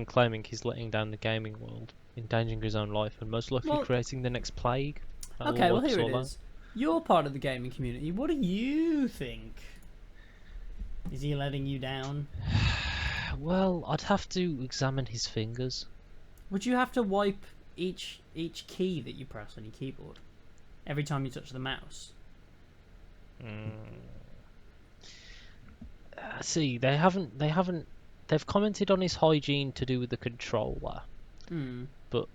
claiming he's letting down the gaming world, endangering his own life, and most likely Well- creating the next plague. that will Okay, well wipe us here it all out. is. You're part of the gaming community. What do you think? Is he letting you down? Well, I'd have to examine his fingers. Would you have to wipe each key that you press on your keyboard every time you touch the mouse? See, they've commented on his hygiene to do with the controller. Hmm. But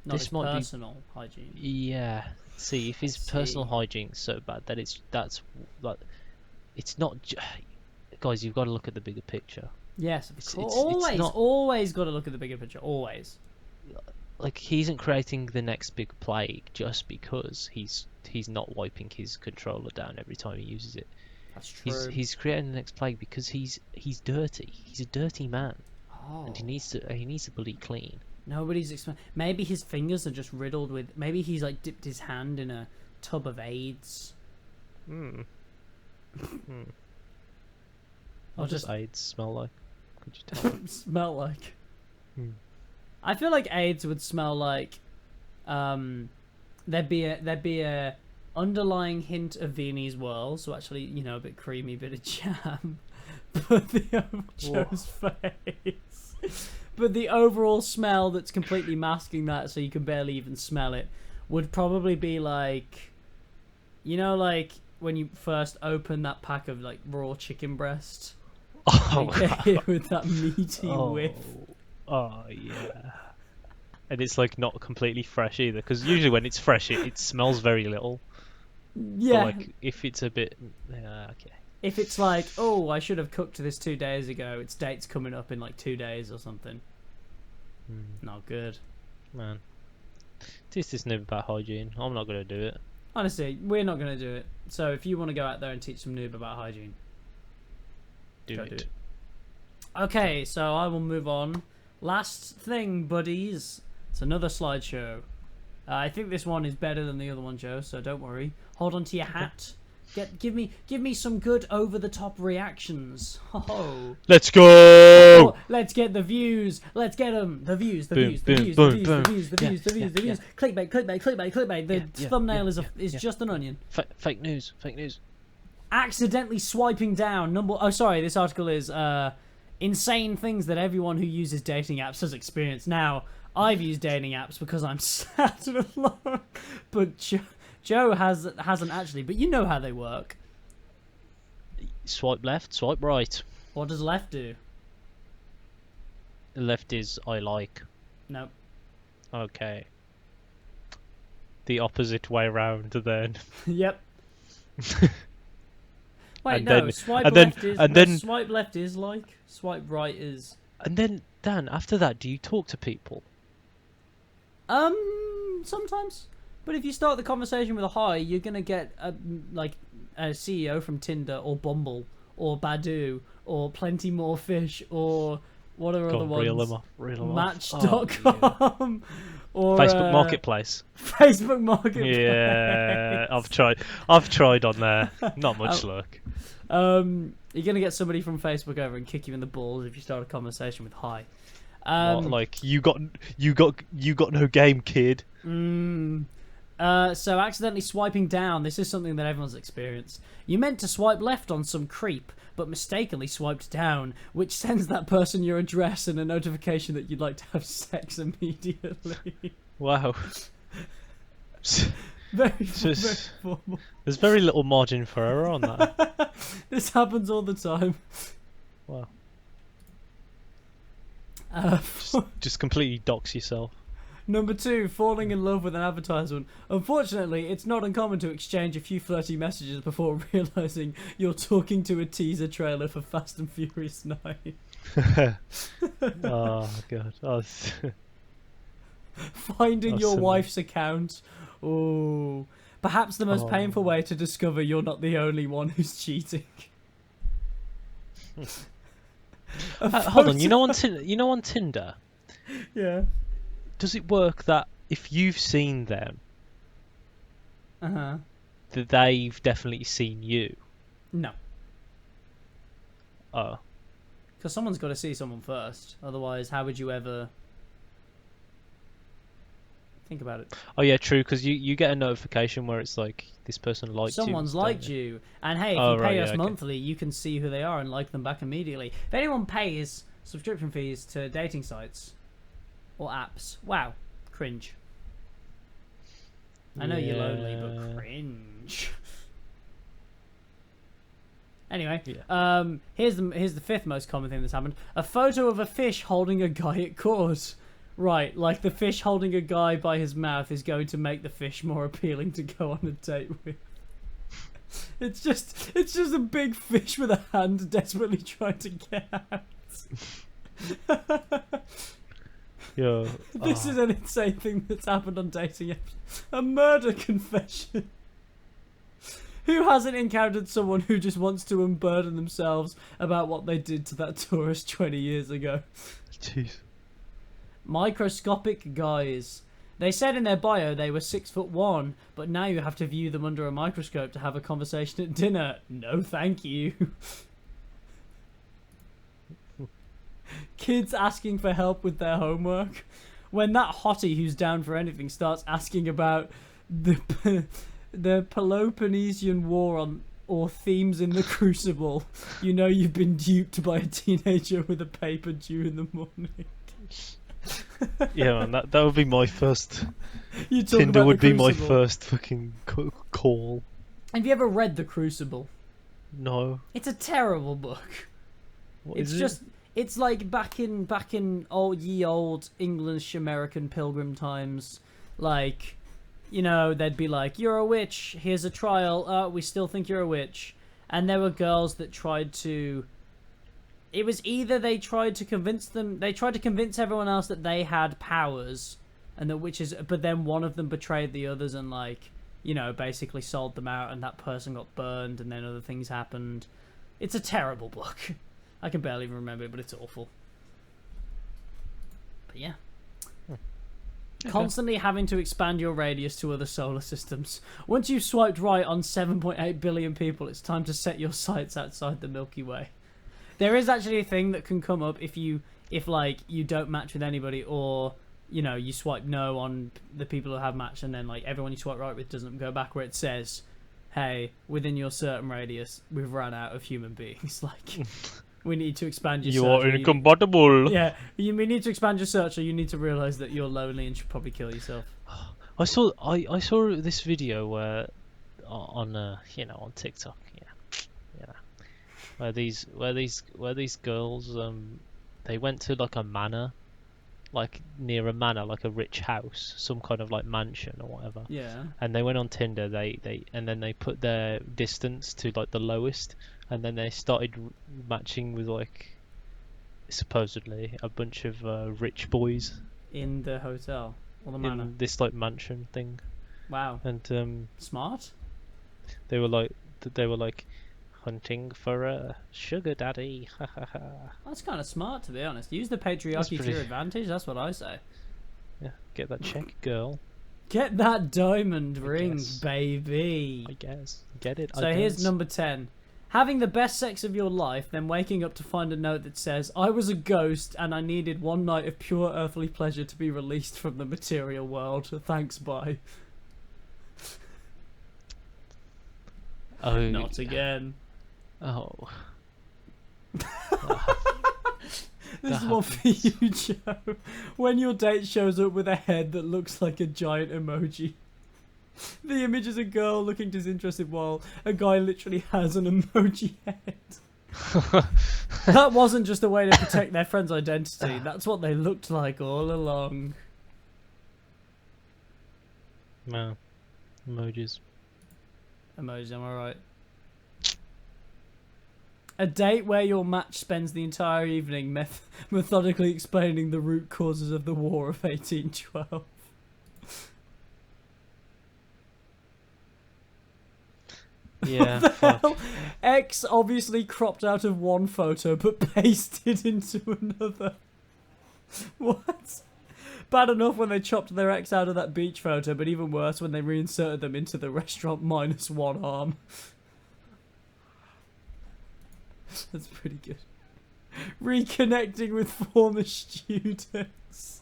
Not this his might be- personal hygiene. Yeah. See, if his personal see. hygiene's so bad, then that's like, it's not. Guys, you've got to look at the bigger picture. Yes, of It's- course. it's Always, not- always got to look at the bigger picture. Always. Like, he isn't creating the next big plague just because he's not wiping his controller down every time he uses it. That's true. He's creating the next plague because he's dirty. He's a dirty man, Oh. and he needs to bloody clean. Nobody's maybe his fingers are just riddled with. Maybe he's like dipped his hand in a tub of AIDS. Hmm. Or What does just AIDS smell like? Could you tell? smell like. Hmm. I feel like AIDS would smell like. There'd be a underlying hint of Viennese whirl, so actually, you know, a bit creamy, bit of jam. But the Joe's face. But the overall smell that's completely masking that, so you can barely even smell it, would probably be like, you know, like when you first open that pack of like raw chicken breast. Oh, You get hit with that meaty oh, whiff. oh yeah. And it's like not completely fresh either, because usually when it's fresh, it smells very little. Yeah. But like if it's a bit, okay. If it's like, oh, I should have cooked this 2 days ago. Its date's coming up in like 2 days or something. Not good. Man, teach this noob about hygiene. I'm not gonna do it. Honestly, we're not going to do it. So if you want to go out there and teach some noob about hygiene, Do go it. do it. Okay, so I will move on. Last thing, buddies. It's another slideshow. I think this one is better than the other one, Joe. So don't worry. Hold on to your hat. Give me some good over the top reactions. Ho. Let's go! Oh, let's get the views. Let's get them. The views. The Boom, views. The boom, views. boom, The views. boom. The views. The Yeah, views. The views. The yeah, views. Clickbait. Clickbait. Clickbait. Clickbait. Clickbait. The Yeah, thumbnail yeah, is yeah. just an onion. Fake news. Fake news. Accidentally swiping down number. Oh, sorry. This article is insane things that everyone who uses dating apps has experienced. Now, I've used dating apps because I'm sad alone, but Joe hasn't actually. But you know how they work. Swipe left, swipe right. What does left do? The left is I like. No. Okay. The opposite way round then. Yep. Wait, And no. then- Swipe and then- left is. and no, then- swipe left is like. Swipe right is. And then, Dan, after that, do you talk to people? Sometimes. But if you start the conversation with a hi, you're gonna get a CEO from Tinder or Bumble or Badoo or Plenty More Fish or what are Go other on, ones? reel them off. Match.com or Facebook Marketplace. Facebook Marketplace. Yeah, I've tried on there. Not much luck. You're gonna get somebody from Facebook over and kick you in the balls if you start a conversation with hi. What, like you got no game, kid. So accidentally swiping down. This is something that everyone's experienced. You meant to swipe left on some creep, but mistakenly swiped down, which sends that person your address and a notification that you'd like to have sex immediately. Wow. Very, Just- very formal. There's very little margin for error on that. This happens all the time. Wow. Uh, Just completely dox yourself. Number 2, falling in love with an advertisement. Unfortunately, it's not uncommon to exchange a few flirty messages before realizing you're talking to a teaser trailer for Fast and Furious 9. Oh god. Oh, Finding your Awesome. wife's account. Oh, perhaps the most painful way to discover you're not the only one who's cheating. hold on. You know on Tinder, Yeah. does it work that if you've seen them, Uh-huh. that they've definitely seen you? No. Oh. Because someone's got to see someone first. Otherwise, how would you ever... Think about it. Oh yeah, true. Because you get a notification where it's like this person liked you. Someone's liked you. And hey, if Oh, you right, pay yeah, us okay. monthly, you can see who they are and like them back immediately. If anyone pays subscription fees to dating sites or apps, wow, cringe. I know you're lonely, but cringe. Anyway, Yeah. here's the fifth most common thing that's happened. A photo of a fish holding a guy at court. Right, like the fish holding a guy by his mouth is going to make the fish more appealing to go on a date with. It's just a big fish with a hand desperately trying to get out. Yeah. This is an insane thing that's happened on dating apps. A murder confession. Who hasn't encountered someone who just wants to unburden themselves about what they did to that tourist 20 years ago? Jeez. Microscopic guys. They said in their bio they were 6'1", but now you have to view them under a microscope to have a conversation at dinner. No, thank you. Kids asking for help with their homework. When that hottie who's down for anything starts asking about the Peloponnesian War or themes in the Crucible, you know you've been duped by a teenager with a paper due in the morning. Yeah, man, that would be my first. You talk Tinder about would the be my Crucible. first fucking call. Have you ever read The Crucible? No. It's a terrible book. What It's is just it's like back in old English American Pilgrim times, like, you know, they'd be like, you're a witch, here's a trial, we still think you're a witch. And there were girls that tried to... It was either they tried to convince everyone else that they had powers, and that witches, but then one of them betrayed the others and, like, you know, basically sold them out, and that person got burned, and then other things happened. It's a terrible book. I can barely remember it, but it's awful. But yeah. Okay. Constantly having to expand your radius to other solar systems. Once you've swiped right on 7.8 billion people, it's time to set your sights outside the Milky Way. There is actually a thing that can come up if like you don't match with anybody, or you know you swipe no on the people who have matched, and then like everyone you swipe right with doesn't go back, where it says, "Hey, within your certain radius, we've run out of human beings. Like, we need to expand your search." You are incompatible. Yeah, we need to expand your search, or you need to realize that you're lonely and should probably kill yourself. I saw this video where on on TikTok, where these girls they went to like a manor, like near a manor, like a rich house, some kind of like mansion or whatever. Yeah. And they went on Tinder. They put their distance to like the lowest, and then they started matching with like supposedly a bunch of rich boys In the hotel or the manor. in this like mansion thing. Wow. And Smart. they were like hunting for a sugar daddy. That's kind of smart, to be honest. Use the patriarchy to pretty- your advantage. That's what I say. Yeah, get that check, girl. Get that diamond ring, guess. baby. I guess. Get it. So I here's guess. number 10. Having the best sex of your life, then waking up to find a note that says, I was a ghost and I needed one night of pure earthly pleasure to be released from the material world. Thanks, bye. Oh. Not again. Oh. This is one for you, Joe. When your date shows up with a head that looks like a giant emoji. The image is a girl looking disinterested while a guy literally has an emoji head. That wasn't just a way to protect their friend's identity. That's what they looked like all along. No. Emojis. Emoji, am I right? A date where your match spends the entire evening methodically explaining the root causes of the War of 1812. Yeah. The Fuck. hell? X obviously cropped out of one photo but pasted into another. What? Bad enough when they chopped their X out of that beach photo, but even worse when they reinserted them into the restaurant minus one arm. That's pretty good. Reconnecting with former students.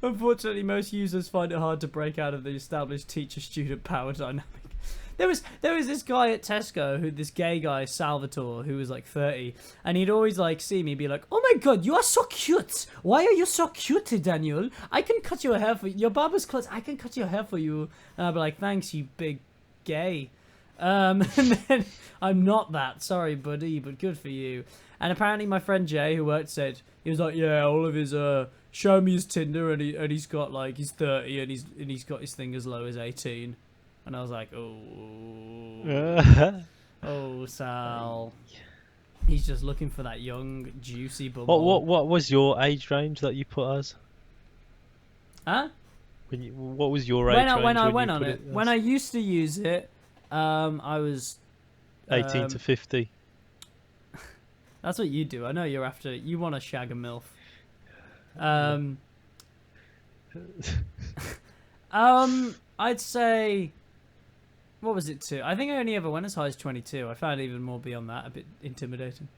Unfortunately, most users find it hard to break out of the established teacher-student power dynamic. There was this guy at Tesco, this gay guy, Salvatore, who was like 30, and he'd always like see me be like, "Oh my god, you are so cute! Why are you so cute, Daniel? I can cut your hair for you. Your barber's close. I can cut your hair for you." And I'd be like, "Thanks, you big gay." And then I'm not that. Sorry, buddy, but good for you. And apparently, my friend Jay, who worked, said he was like, "Yeah, all of his show me his Tinder, and he's got like he's 30, and he's got his thing as low as 18." And I was like, oh, Sal. He's just looking for that young, juicy bubble. What was your age range that you put as? Huh? What was your age range when I went you on put it? When I used to use it, I was 18 to 50. That's what you do. I know you're after. You want to shag a milf. I'd say. What was it to? I think I only ever went as high as 22. I found even more beyond that a bit intimidating.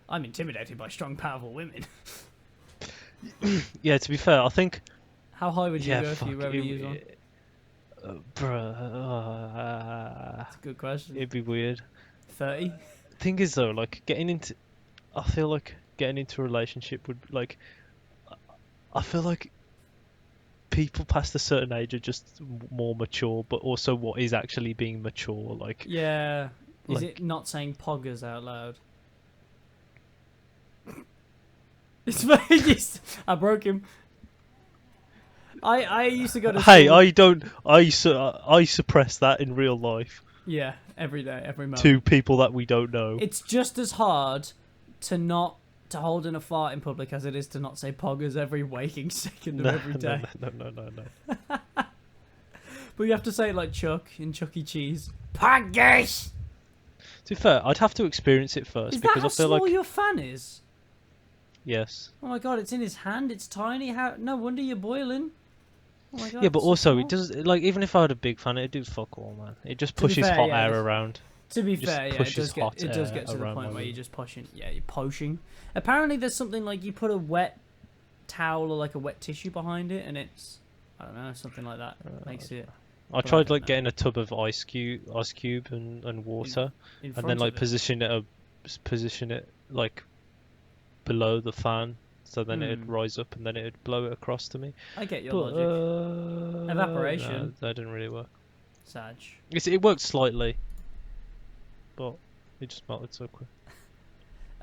I'm intimidated by strong, powerful women. Yeah, to be fair, I think. How high would you Yeah, go if fuck, you ever use one? That's a good question. It'd be weird. 30? Thing is though, like I feel like getting into a relationship would I feel like people past a certain age are just more mature, but also what is actually being mature, like Yeah. Is like- it not saying poggers out loud? It's very. I broke him. I used to go to Hey, school. I suppress that in real life Yeah, every day, every moment. to people that we don't know. It's just as hard to hold in a fart in public as it is to not say poggers every waking second of every day. No. But you have to say it like Chuck in Chuck E. Cheese. Poggers! To be fair, I'd have to experience it first Is that because how I feel small like your fan is? yes. Oh my god, it's in his hand, it's tiny. How? No wonder you're boiling. Oh my god. Yeah, but it's so also small. it does like even if I had a big fan, it'd do fuck all, man. It just To be pushes fair, hot yeah, air it- around. To be just fair, yeah, it pushes does get hot to the air point around where my you're room. just pushing. Yeah, you're poshing. Apparently, there's something like you put a wet towel or like a wet tissue behind it, and it's I don't know, something like that makes it. I I tried don't like know. getting a tub of ice cube and water, In and front then like of it. position it like below the fan, so then it'd Hmm. rise up and then it'd blow it across to me. I get your But logic. Evaporation. no, that didn't really work. Sag. It worked slightly, but it just melted so quick.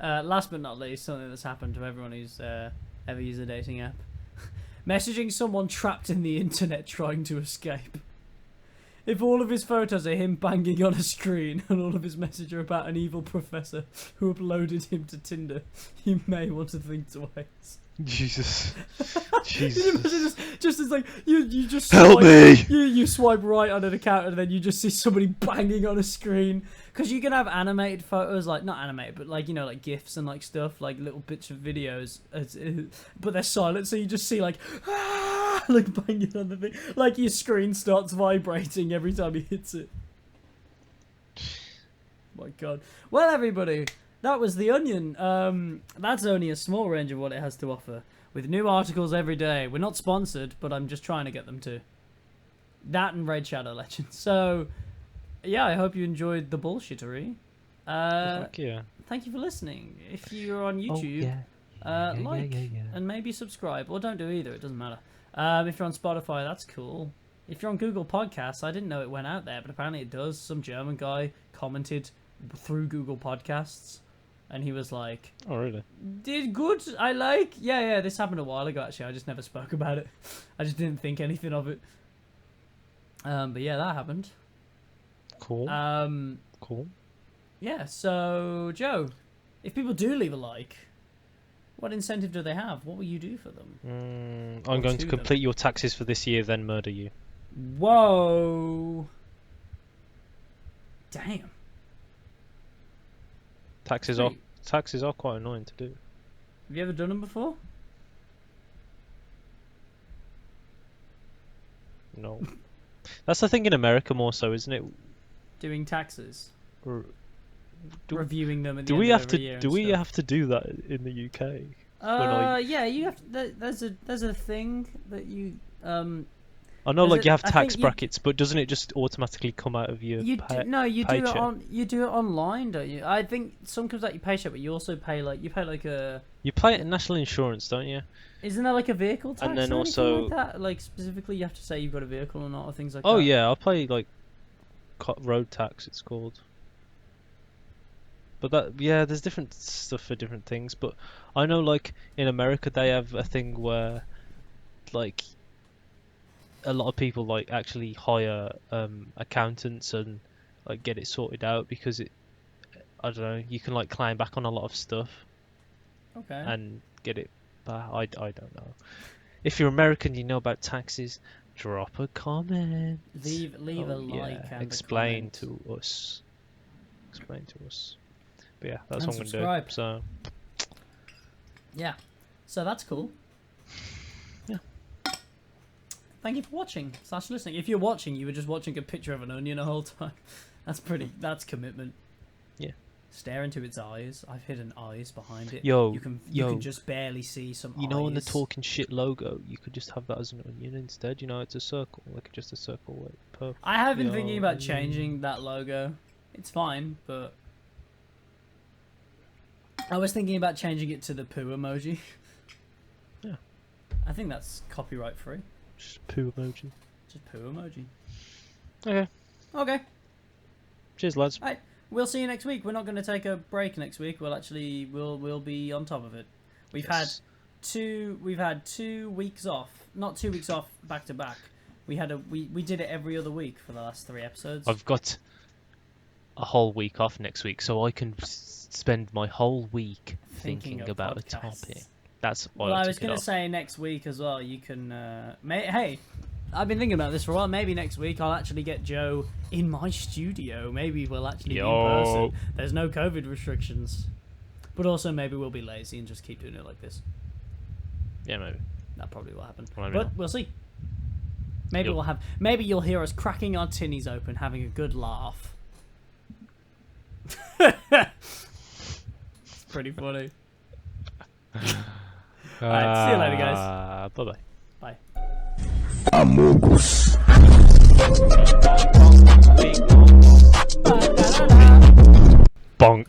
Last but not least, something that's happened to everyone who's ever used a dating app. Messaging someone trapped in the internet trying to escape. If all of his photos are him banging on a screen and all of his messages are about an evil professor who uploaded him to Tinder, you may want to think twice. Jesus, Can you Jesus. imagine just as like you just Help swipe, me! you swipe right on an account and then you just see somebody banging on a screen because you can have animated photos, like not animated but like, you know, like gifs and like stuff, like little bits of videos but they're silent, so you just see like like banging on the thing, like your screen starts vibrating every time he hits it. My god. Well, everybody, that was The Onion. That's only a small range of what it has to offer, with new articles every day. We're not sponsored, but I'm just trying to get them to. That and Raid Shadow Legends. So, yeah, I hope you enjoyed the bullshittery. Fuck yeah. Thank you for listening. If you're on Oh, YouTube, yeah. like Yeah. and maybe subscribe, or don't do either. It doesn't matter. If you're on Spotify, that's cool. If you're on Google Podcasts, I didn't know it went out there, but apparently it does. Some German guy commented through Google Podcasts, and he was like, Oh, really? "Did good. I like. Yeah. This happened a while ago. Actually, I just never spoke about it. I just didn't think anything of it. But yeah, that happened. Cool. Cool. Yeah. So Joe, if people do leave a like, what incentive do they have? What will you do for them? I'm going to to them. complete your taxes for this year, then murder you. Whoa. Damn. Taxes are quite annoying to do. Have you ever done them before? No. That's the thing in America more so, isn't it? Doing taxes. R- reviewing them at the Do end we of have every to? year. Do and we stuff. have to do that in the UK? I- Yeah, you have. There's a thing that you I know, There's like a- you have I tax think you- brackets, but doesn't it just automatically come out of your no, you do it paycheck? you do it online, don't you? I think some comes out your paycheck, but you also pay like a. You pay national insurance, don't you? Isn't there like a vehicle tax And then or anything also- like that? Like specifically, you have to say you've got a vehicle or not, or things like Oh that. yeah, I pay like road tax. It's called. But there's different stuff for different things. But I know, like in America, they have a thing where, like, a lot of people like actually hire accountants and like get it sorted out because I don't know, you can like claim back on a lot of stuff Okay. and get it back. I don't know. If you're American, you know about taxes. Drop a comment. Leave a Oh, like and explain a comment. to us. Explain to us. But yeah, that's And what I'm subscribe. gonna do. So Yeah. So that's cool. Yeah. Thank you for watching / listening. If you're watching, you were just watching a picture of an onion the whole time. That's commitment. Yeah. Stare into its eyes. I've hidden eyes behind it. Yo, you can yo. just barely see some you know, in the eyes. Talkin Shit logo, you could just have that as an onion instead. You know, it's a circle, like just a circle, like purple. I have been Yo, thinking about onion. changing that logo. It's fine, but I was thinking about changing it to the poo emoji. Yeah. I think that's copyright free. Just poo emoji. Just poo emoji. Okay. Okay. Cheers, lads. Right. We'll see you next week. We're not going to take a break next week. We'll be on top of it. We've had 2 weeks off. Not 2 weeks off back to back. We did it every other week for the last 3 episodes. I've got a whole week off next week, so I can spend my whole week thinking of about podcasts. a topic. That's why Well, I took was it going to off. say next week as well. You can. Hey, I've been thinking about this for a while. Maybe next week I'll actually get Joe in my studio. Maybe we'll actually be in person. There's no COVID restrictions. But also maybe we'll be lazy and just keep doing it like this. Yeah, maybe. That probably will happen. Maybe But not. we'll see. Maybe Yep. we'll have. Maybe you'll hear us cracking our tinnies open, having a good laugh. It's pretty funny. Alright, see you later, guys. Bye-bye. Bye. Amogus. Bonk.